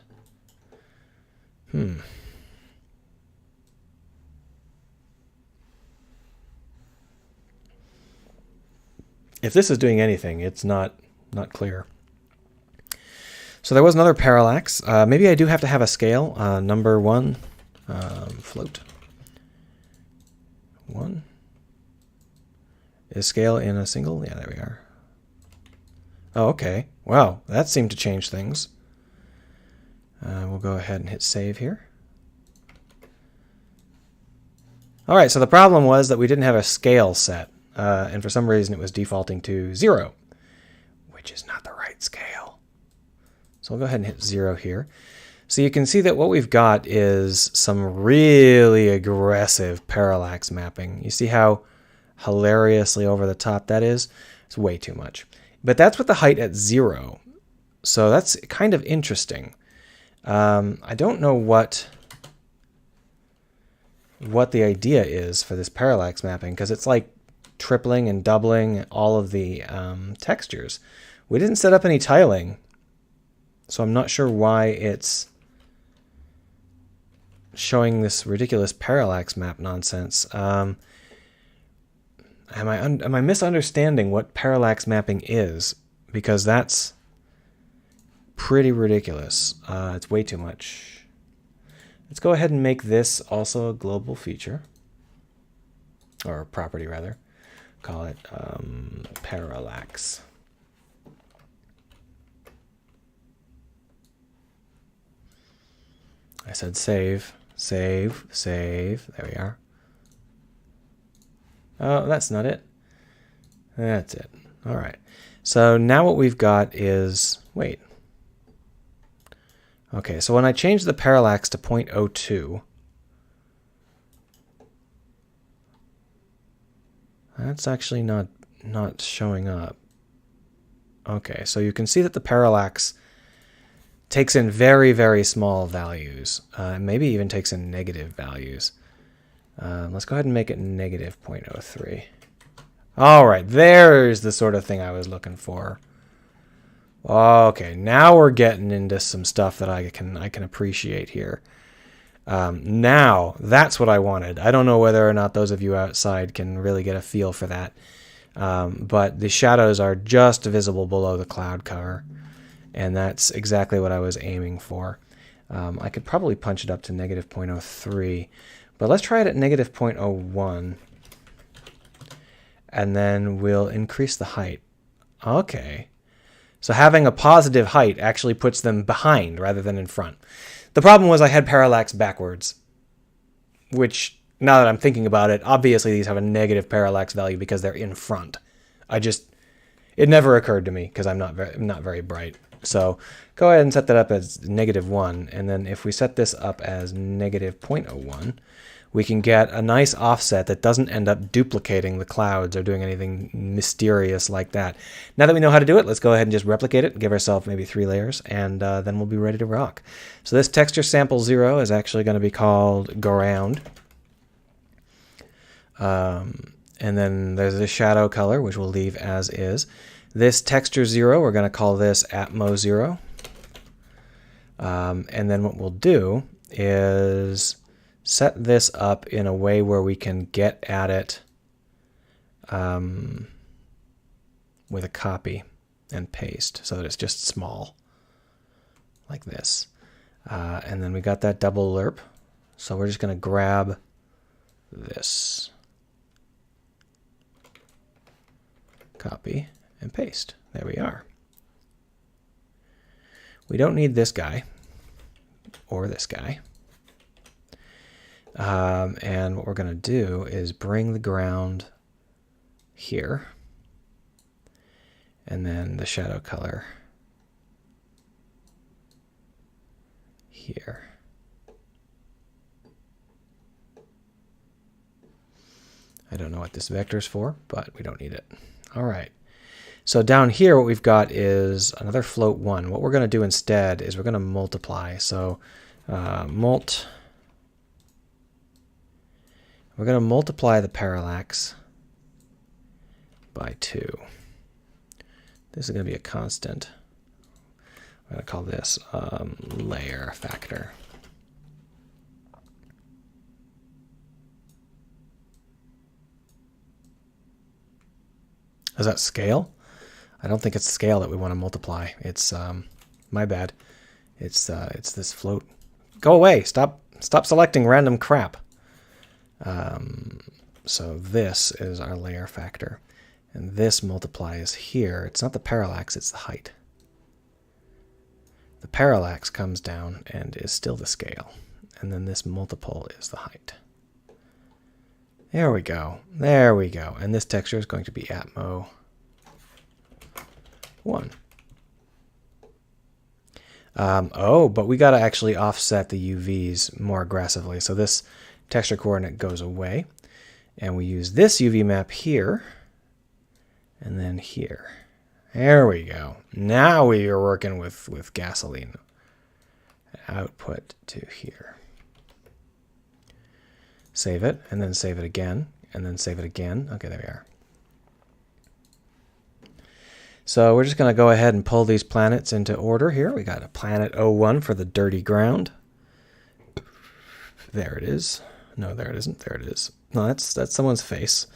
Speaker 1: If this is doing anything, it's not clear. So there was another parallax. Maybe I do have to have a scale. Number 1, float. 1. Is scale in a single? Yeah, there we are. Oh, okay. Wow, that seemed to change things. We'll go ahead and hit save here. All right, so the problem was that we didn't have a scale set, and for some reason it was defaulting to 0, which is not the right scale. So we'll go ahead and hit 0 here. So you can see that what we've got is some really aggressive parallax mapping. You see how hilariously over the top that is? It's way too much. But that's with the height at 0. So that's kind of interesting. I don't know what the idea is for this parallax mapping, because it's like tripling and doubling all of the textures. We didn't set up any tiling, so I'm not sure why it's showing this ridiculous parallax map nonsense. Am I misunderstanding what parallax mapping is? Because that's pretty ridiculous. It's way too much. Let's go ahead and make this also a global feature, or a property rather. Call it parallax. I said save, save, save. There we are. Oh, that's not it. That's it. All right. So now what we've got is, wait. Okay, so when I change the parallax to 0.02, that's actually not showing up. Okay, so you can see that the parallax takes in very, very small values, maybe even takes in negative values. Let's go ahead and make it negative 0.03. All right, there's the sort of thing I was looking for. Okay, now we're getting into some stuff that I can appreciate here. Now, that's what I wanted. I don't know whether or not those of you outside can really get a feel for that. But the shadows are just visible below the cloud cover. And that's exactly what I was aiming for. I could probably punch it up to negative 0.03. But let's try it at negative 0.01. And then we'll increase the height. Okay. So having a positive height actually puts them behind rather than in front. The problem was I had parallax backwards, which, now that I'm thinking about it, obviously these have a negative parallax value because they're in front. It never occurred to me because I'm not very bright. So go ahead and set that up as -1, and then if we set this up as negative 0.01, we can get a nice offset that doesn't end up duplicating the clouds or doing anything mysterious like that. Now that we know how to do it, let's go ahead and just replicate it, give ourselves maybe 3 layers, and then we'll be ready to rock. So this texture sample 0 is actually going to be called ground. And then there's the shadow color, which we'll leave as is. This texture 0, we're going to call this Atmo 0. And then what we'll do is set this up in a way where we can get at it with a copy and paste so that it's just small, like this. And then we got that double lerp. So we're just going to grab this, copy, and paste. There we are. We don't need this guy or this guy. And what we're going to do is bring the ground here, and then the shadow color here. I don't know what this vector is for, but we don't need it. All right. So down here, what we've got is another float 1. What we're going to do instead is we're going to multiply. So mult. We're going to multiply the parallax by 2. This is going to be a constant. I'm going to call this layer factor. Is that scale? I don't think it's scale that we want to multiply. It's my bad. It's this float. Go away! Stop selecting random crap. So this is our layer factor, and this multiplies here. It's not the parallax; it's the height. The parallax comes down and is still the scale, and then this multiple is the height. There we go. There we go. And this texture is going to be Atmo 1. Oh, but we got to actually offset the UVs more aggressively. So this texture coordinate goes away, and we use this UV map here, and then here. There we go. Now we are working with gasoline. Output to here. Save it, and then save it again, and then save it again. Okay, there we are. So we're just going to go ahead and pull these planets into order here. We got a planet 01 for the dirty ground. There it is. No, there it isn't. There it is. No, that's someone's face.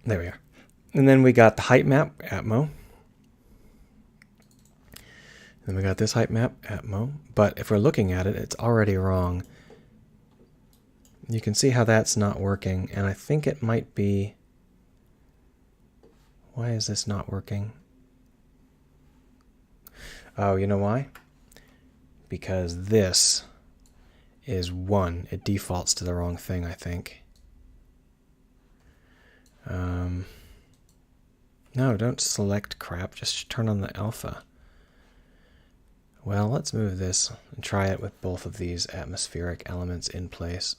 Speaker 1: There we are. And then we got the height map, Atmo. Then we got this height map, Atmo. But if we're looking at it, it's already wrong. You can see how that's not working, and I think it might be... Why is this not working? Oh, you know why? Because this is 1. It defaults to the wrong thing, I think. No, don't select crap. Just turn on the alpha. Well, let's move this and try it with both of these atmospheric elements in place.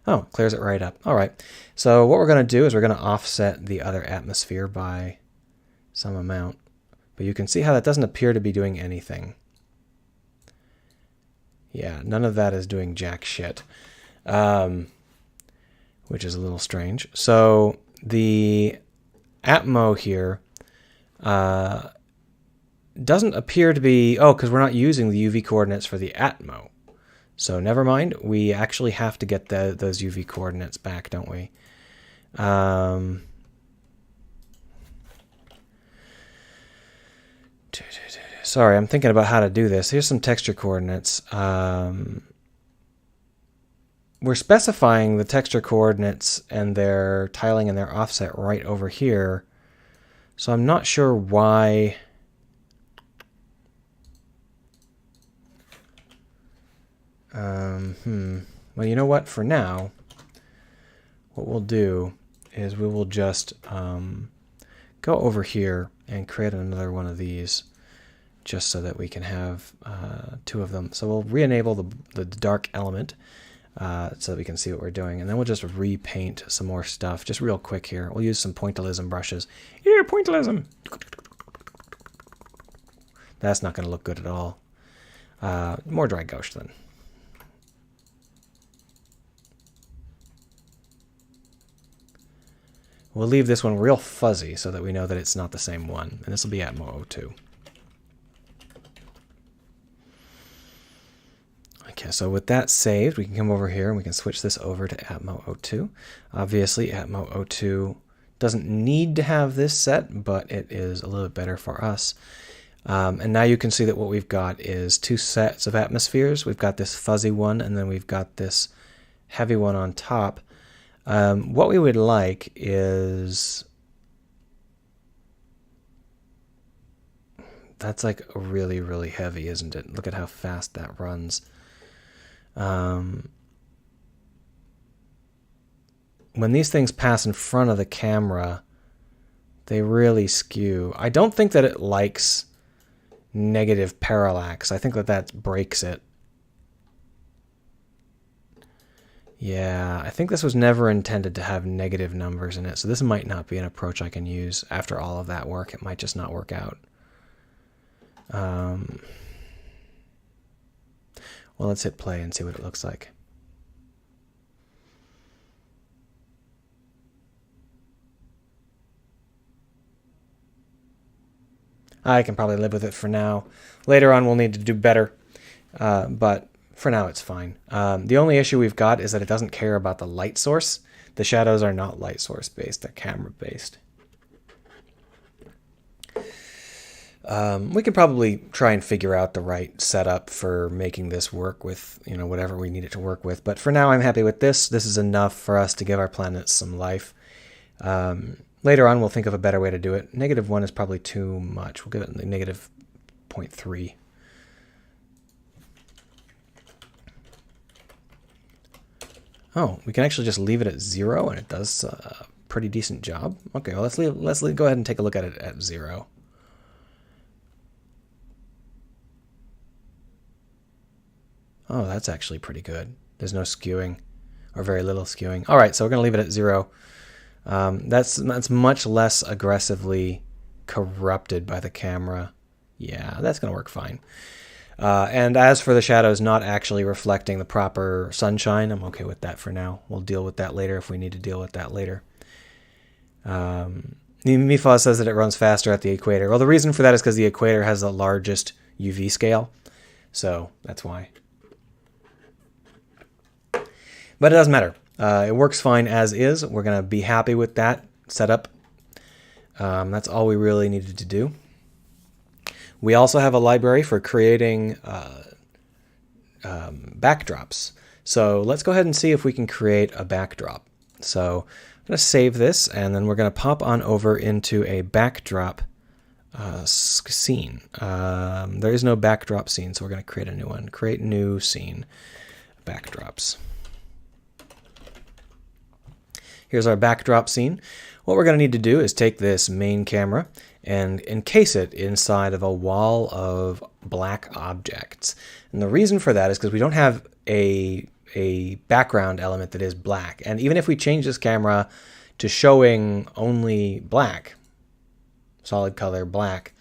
Speaker 1: Oh, it clears it right up. All right. So what we're going to do is we're going to offset the other atmosphere by some amount. But you can see how that doesn't appear to be doing anything. Yeah, none of that is doing jack shit, which is a little strange. So the Atmo here doesn't appear to be... Oh, because we're not using the UV coordinates for the Atmo. So never mind. We actually have to get those UV coordinates back, don't we? Sorry, I'm thinking about how to do this. Here's some texture coordinates. We're specifying the texture coordinates and their tiling and their offset right over here. So I'm not sure why. Well, you know what? For now, what we'll do is we will just go over here and create another one of these, just so that we can have two of them. So we'll re-enable the dark element so that we can see what we're doing, and then we'll just repaint some more stuff, just real quick here. We'll use some pointillism brushes. Here, pointillism. That's not going to look good at all. More dry gouache then. We'll leave this one real fuzzy so that we know that it's not the same one. And this will be Atmo 02. Okay, so with that saved, we can come over here and we can switch this over to Atmo 02. Obviously, Atmo 02 doesn't need to have this set, but it is a little bit better for us. And now you can see that what we've got is two sets of atmospheres. We've got this fuzzy one, and then we've got this heavy one on top. What we would like is, that's like really, really heavy, isn't it? Look at how fast that runs. When these things pass in front of the camera, they really skew. I don't think that it likes negative parallax. I think that breaks it. Yeah, I think this was never intended to have negative numbers in it, so this might not be an approach I can use after all of that work. It might just not work out. Well, let's hit play and see what it looks like. I can probably live with it for now. Later on, we'll need to do better, but for now, it's fine. The only issue we've got is that it doesn't care about the light source. The shadows are not light source based, they're camera based. We could probably try and figure out the right setup for making this work with, whatever we need it to work with. But for now, I'm happy with this. This is enough for us to give our planet some life. Later on, we'll think of a better way to do it. -1 is probably too much. We'll give it -0.3. Oh, we can actually just leave it at 0, and it does a pretty decent job. Okay, well, let's go ahead and take a look at it at 0. Oh, that's actually pretty good. There's no skewing, or very little skewing. All right, so we're going to leave it at 0. That's much less aggressively corrupted by the camera. Yeah, that's going to work fine. And as for the shadows not actually reflecting the proper sunshine, I'm okay with that for now. We'll deal with that later if we need to deal with that later. Mifa says that it runs faster at the equator. Well, the reason for that is because the equator has the largest UV scale, so that's why. But it doesn't matter. It works fine as is. We're going to be happy with that setup. That's all we really needed to do. We also have a library for creating backdrops. So let's go ahead and see if we can create a backdrop. So I'm going to save this, and then we're going to pop on over into a backdrop scene. There is no backdrop scene, so we're going to create a new one. Create new scene, backdrops. Here's our backdrop scene. What we're going to need to do is take this main camera and encase it inside of a wall of black objects. And the reason for that is because we don't have a background element that is black. And even if we change this camera to showing only black, solid color black,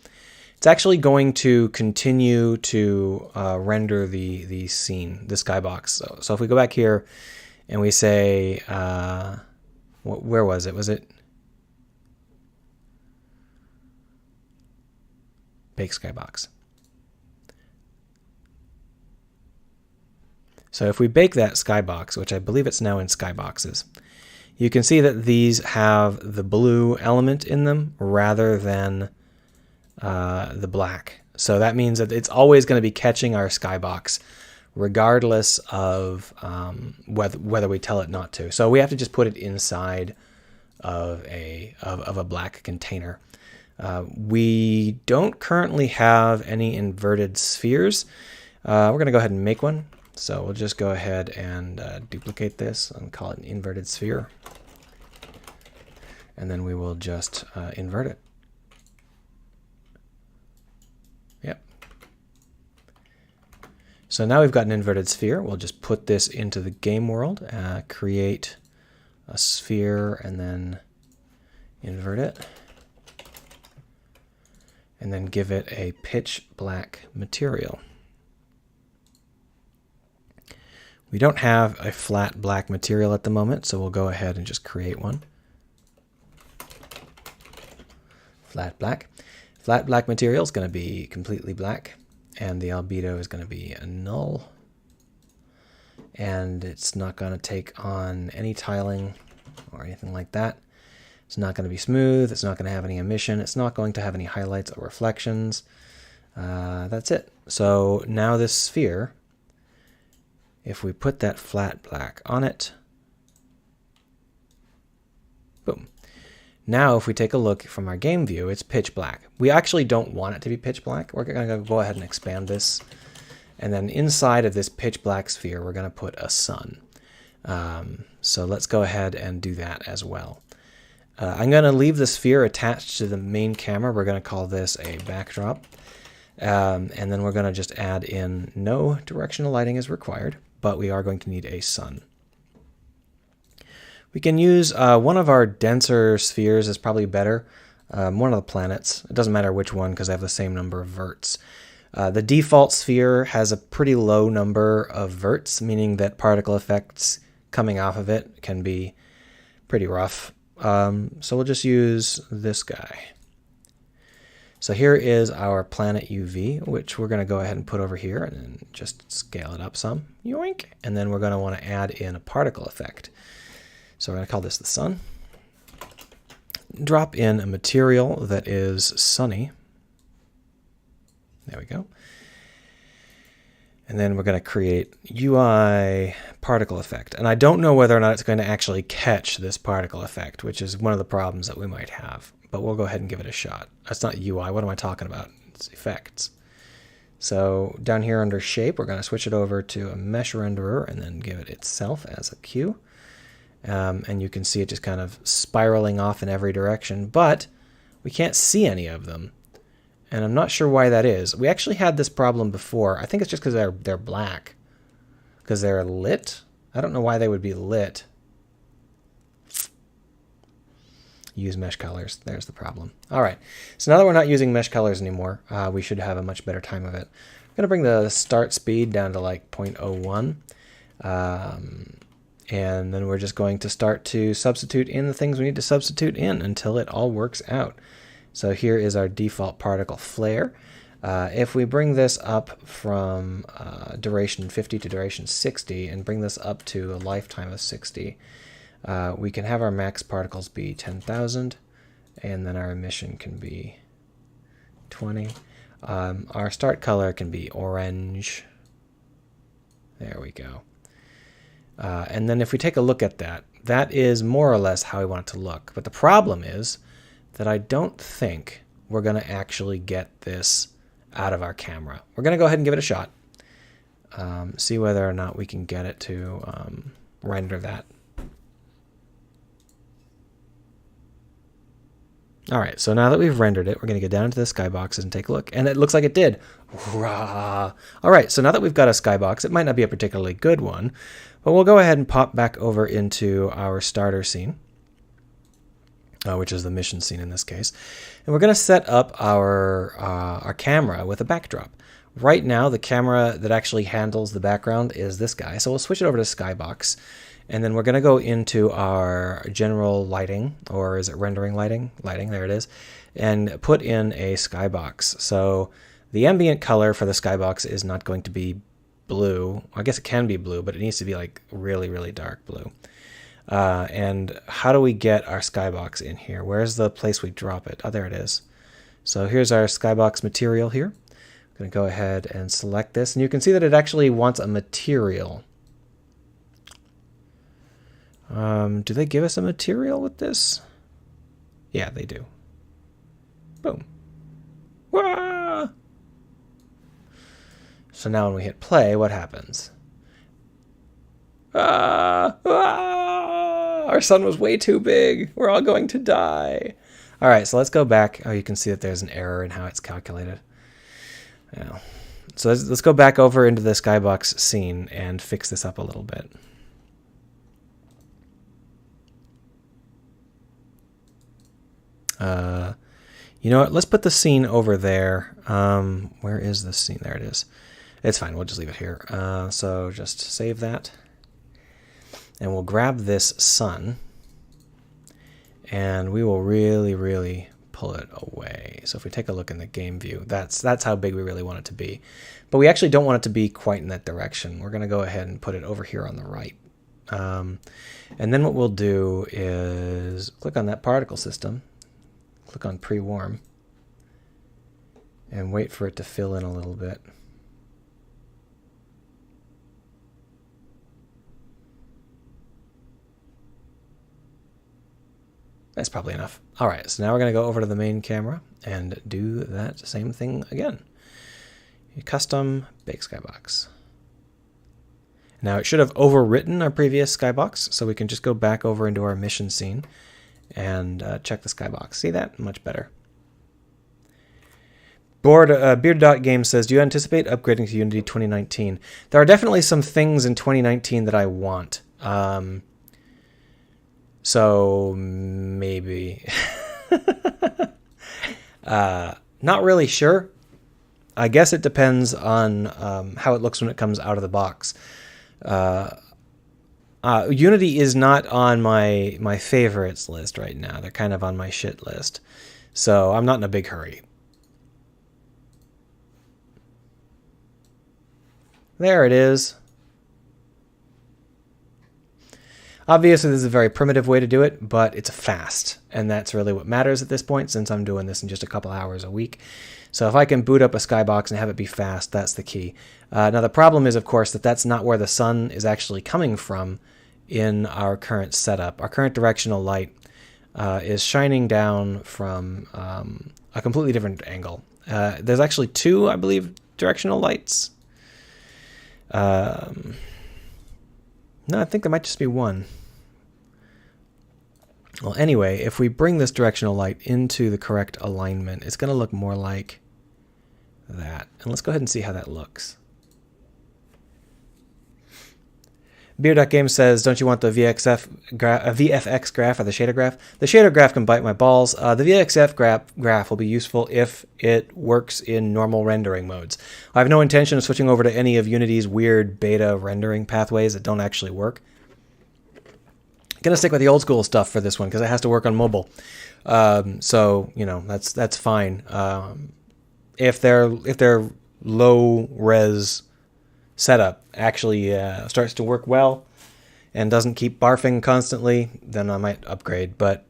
Speaker 1: it's actually going to continue to render the scene, the skybox. So if we go back here and we say, where was it? Was it Bake Skybox? So if we bake that skybox, which I believe it's now in skyboxes, you can see that these have the blue element in them rather than the black. So that means that it's always going to be catching our skybox regardless of whether we tell it not to. So we have to just put it inside of a black container. We don't currently have any inverted spheres. We're going to go ahead and make one. So we'll just go ahead and duplicate this and call it an inverted sphere. And then we will just invert it. Yep. So now we've got an inverted sphere. We'll just put this into the game world, create a sphere, and then invert it. And then give it a pitch black material. We don't have a flat black material at the moment, so we'll go ahead and just create one. Flat black. Flat black material is going to be completely black, and the albedo is going to be a null. And it's not going to take on any tiling or anything like that. It's not going to be smooth. It's not going to have any emission. It's not going to have any highlights or reflections. That's it. So now this sphere, if we put that flat black on it, boom. Now if we take a look from our game view, it's pitch black. We actually don't want it to be pitch black. We're going to go ahead and expand this. And then inside of this pitch black sphere, we're going to put a sun. So let's go ahead and do that as well. I'm going to leave the sphere attached to the main camera. We're going to call this a backdrop. And then we're going to just add in no directional lighting is required, but we are going to need a sun. We can use one of our denser spheres is probably better. One of the planets. It doesn't matter which one because I have the same number of verts. The default sphere has a pretty low number of verts, meaning that particle effects coming off of it can be pretty rough. So we'll just use this guy. So here is our planet UV, which we're going to go ahead and put over here and then just scale it up some. Yoink! And then we're going to want to add in a particle effect. So we're going to call this the sun. Drop in a material that is sunny. There we go. And then we're going to create UI particle effect. And I don't know whether or not it's going to actually catch this particle effect, which is one of the problems that we might have. But we'll go ahead and give it a shot. That's not UI. What am I talking about? It's effects. So down here under shape, we're going to switch it over to a mesh renderer and then give it itself as a Q. And you can see it just kind of spiraling off in every direction, but we can't see any of them. And I'm not sure why that is. We actually had this problem before. I think it's just because they're black. Because they're lit. I don't know why they would be lit. Use mesh colors. There's the problem. All right. So now that we're not using mesh colors anymore, we should have a much better time of it. I'm going to bring the start speed down to like 0.01. And then we're just going to start to substitute in the things we need to substitute in until it all works out. So here is our default particle flare. If we bring this up from duration 50 to duration 60 and bring this up to a lifetime of 60, we can have our max particles be 10,000, and then our emission can be 20. Our start color can be orange. There we go. And then if we take a look at that, that is more or less how we want it to look. But the problem is that I don't think we're going to actually get this out of our camera. We're going to go ahead and give it a shot. See whether or not we can get it to render that. All right, so now that we've rendered it, we're going to get down into the skyboxes and take a look. And it looks like it did. Hurrah! All right, so now that we've got a skybox, it might not be a particularly good one, but we'll go ahead and pop back over into our starter scene, which is the mission scene in this case. And we're going to set up our camera with a backdrop. Right now, the camera that actually handles the background is this guy. So we'll switch it over to Skybox. And then we're going to go into our general lighting, or is it rendering lighting? Lighting, there it is. And put in a skybox. So the ambient color for the skybox is not going to be blue. I guess it can be blue, but it needs to be like really, really dark blue. And how do we get our skybox in here? Where's the place we drop it? Oh, there it is. So here's our skybox material here. I'm going to go ahead and select this, and you can see that it actually wants a material. Do they give us a material with this? Yeah, they do. Boom. Wah! So now when we hit play, what happens? Our sun was way too big. We're all going to die. All right, so let's go back. Oh, you can see that there's an error in how it's calculated. Yeah. So let's go back over into the skybox scene and fix this up a little bit. You know what? Let's put the scene over there. Where is this scene? There it is. It's fine. We'll just leave it here. So just save that. And we'll grab this sun. And we will really, really pull it away. So if we take a look in the game view, that's how big we really want it to be. But we actually don't want it to be quite in that direction. We're going to go ahead and put it over here on the right. And then what we'll do is click on that particle system. Click on pre-warm. And wait for it to fill in a little bit. That's probably enough. All right, so now we're going to go over to the main camera and do that same thing again. Custom bake skybox. Now it should have overwritten our previous skybox, so we can just go back over into our mission scene and check the skybox. See that? Much better. Beard.game says, do you anticipate upgrading to Unity 2019? There are definitely some things in 2019 that I want. So maybe. Not really sure. I guess it depends on how it looks when it comes out of the box. Unity is not on my favorites list right now. They're kind of on my shit list. So I'm not in a big hurry. There it is. Obviously, this is a very primitive way to do it, but it's fast, and that's really what matters at this point, since I'm doing this in just a couple hours a week. So if I can boot up a skybox and have it be fast, that's the key. Now, the problem is, of course, that that's not where the sun is actually coming from in our current setup. Our current directional light is shining down from a completely different angle. There's actually two, I believe, directional lights. No, I think there might just be one. Well, anyway, if we bring this directional light into the correct alignment, it's going to look more like that. And let's go ahead and see how that looks. Beer.game says, don't you want the VFX graph or the shader graph? The shader graph can bite my balls. The VFX graph will be useful if it works in normal rendering modes. I have no intention of switching over to any of Unity's weird beta rendering pathways that don't actually work. I'm going to stick with the old school stuff for this one because it has to work on mobile. So, you know, that's fine. If their low res setup actually starts to work well and doesn't keep barfing constantly, then I might upgrade, but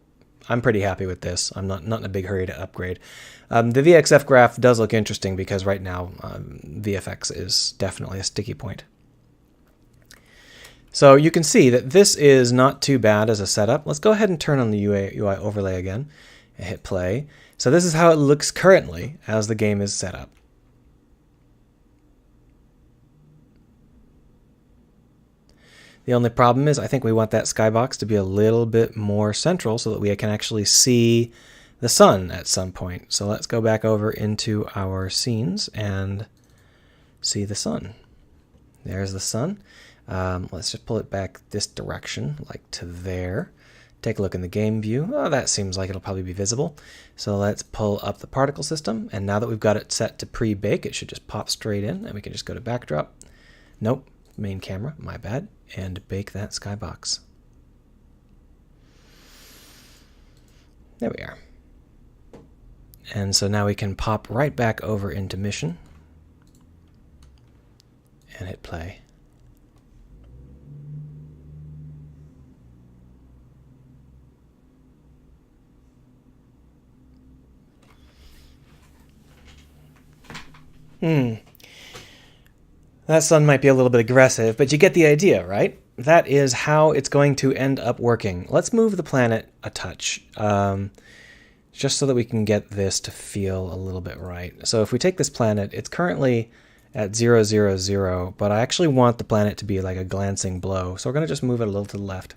Speaker 1: I'm pretty happy with this. I'm not in a big hurry to upgrade. The VXF graph does look interesting because right now VFX is definitely a sticky point. So you can see that this is not too bad as a setup. Let's go ahead and turn on the UI overlay again and hit play. So this is how it looks currently as the game is set up. The only problem is I think we want that skybox to be a little bit more central so that we can actually see the sun at some point. So let's go back over into our scenes and see the sun. There's the sun. Let's just pull it back this direction, like to there. Take a look in the game view. Oh, that seems like it'll probably be visible. So let's pull up the particle system. And now that we've got it set to pre-bake, it should just pop straight in. And we can just go to backdrop. Nope, main camera, my bad. And bake that skybox. There we are. And so now we can pop right back over into mission. and hit play. That sun might be a little bit aggressive, but you get the idea, right? That is how it's going to end up working. Let's move the planet a touch, just so that we can get this to feel a little bit right. So if we take this planet, it's currently at 0, 0, 0, but I actually want the planet to be like a glancing blow. So we're going to just move it a little to the left.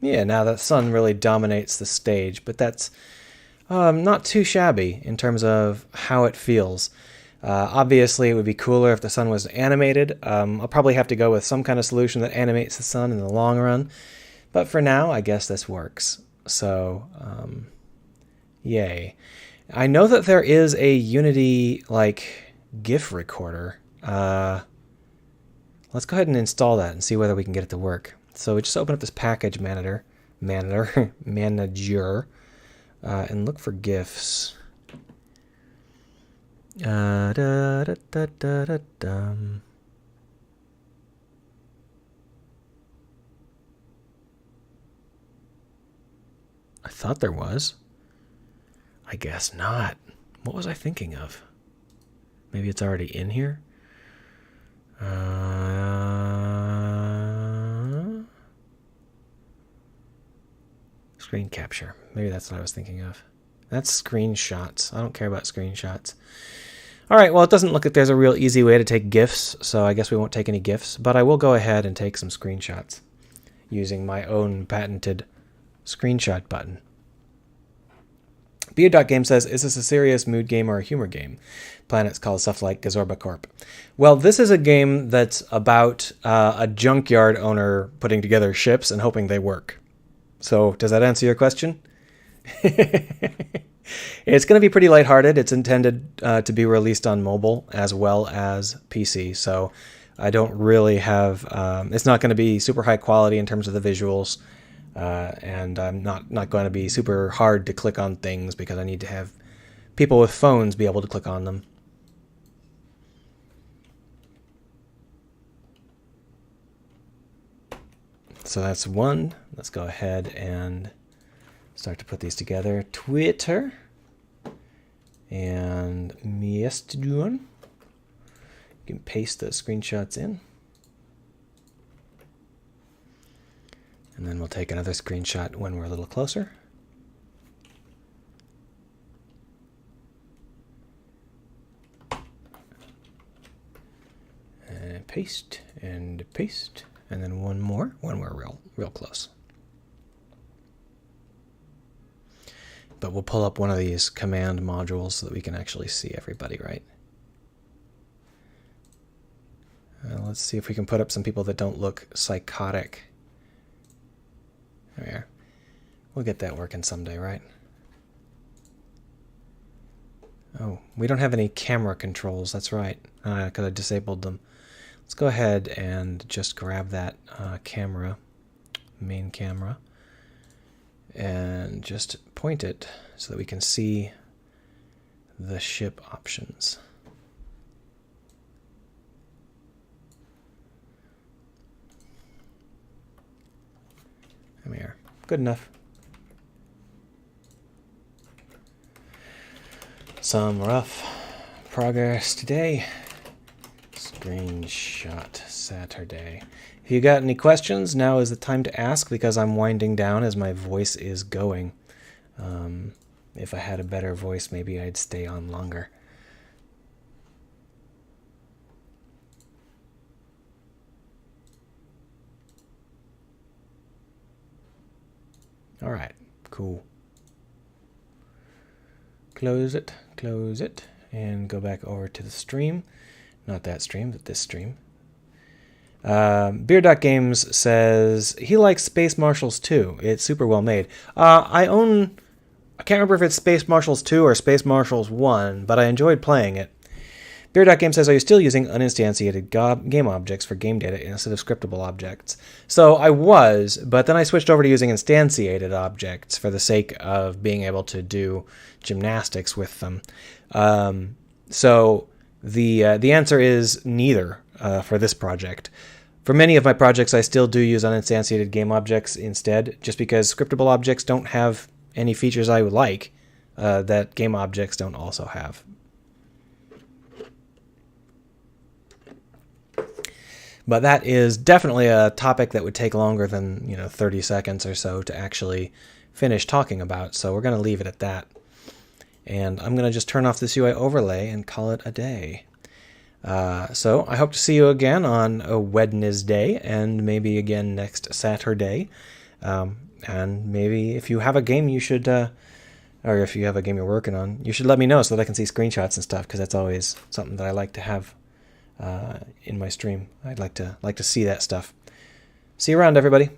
Speaker 1: Yeah, now the sun really dominates the stage, but that's not too shabby in terms of how it feels. Obviously, it would be cooler if the sun was animated. I'll probably have to go with some kind of solution that animates the sun in the long run. But for now, I guess this works. So, yay. I know that there is a Unity, like, GIF recorder. Let's go ahead and install that and see whether we can get it to work. So we just open up this package manager, and look for GIFs. I thought there was. I guess not. What was I thinking of? Maybe it's already in here? Screen capture. Maybe that's what I was thinking of. That's screenshots. I don't care about screenshots. All right, well, it doesn't look like there's a real easy way to take GIFs, so I guess we won't take any GIFs, but I will go ahead and take some screenshots using my own patented screenshot button. Beard.game says, is this a serious mood game or a humor game? Planets called stuff like Gazorba Corp. Well, this is a game that's about a junkyard owner putting together ships and hoping they work. So, does that answer your question? It's going to be pretty lighthearted. It's intended to be released on mobile as well as PC. So, I don't really have... it's not going to be super high quality in terms of the visuals. And I'm not going to be super hard to click on things because I need to have people with phones be able to click on them. So that's one. Let's go ahead and start to put these together. Twitter and Mastodon. You can paste those screenshots in. And then we'll take another screenshot when we're a little closer. And paste and paste. And then one more when we're real close. But we'll pull up one of these command modules so that we can actually see everybody, right? Let's see if we can put up some people that don't look psychotic. There we are. We'll get that working someday, right? Oh, we don't have any camera controls. That's right, because I disabled them. Let's go ahead and just grab that camera, main camera, and just point it so that we can see the ship options. There we are. Good enough. Some rough progress today. Screenshot Saturday. If you got any questions, now is the time to ask because I'm winding down as my voice is going. If I had a better voice, maybe I'd stay on longer. All right, cool. Close it, and go back over to the stream. Not that stream, but this stream. Beer.games says he likes Space Marshals 2. It's super well made. I can't remember if it's Space Marshals 2 or Space Marshals 1, but I enjoyed playing it. Beer.game says, are you still using uninstantiated game objects for game data instead of scriptable objects? So I was, but then I switched over to using instantiated objects for the sake of being able to do gymnastics with them. So the answer is neither for this project. For many of my projects, I still do use uninstantiated game objects instead, just because scriptable objects don't have any features I would like that game objects don't also have. But that is definitely a topic that would take longer than 30 seconds or so to actually finish talking about, so we're going to leave it at that. And I'm going to just turn off this UI overlay and call it a day. So I hope to see you again on a Wednesday, and maybe again next Saturday. And maybe if you have a game you should, or if you have a game you're working on, you should let me know so that I can see screenshots and stuff, because that's always something that I like to have in my stream. I'd like to see that stuff. See you around, everybody.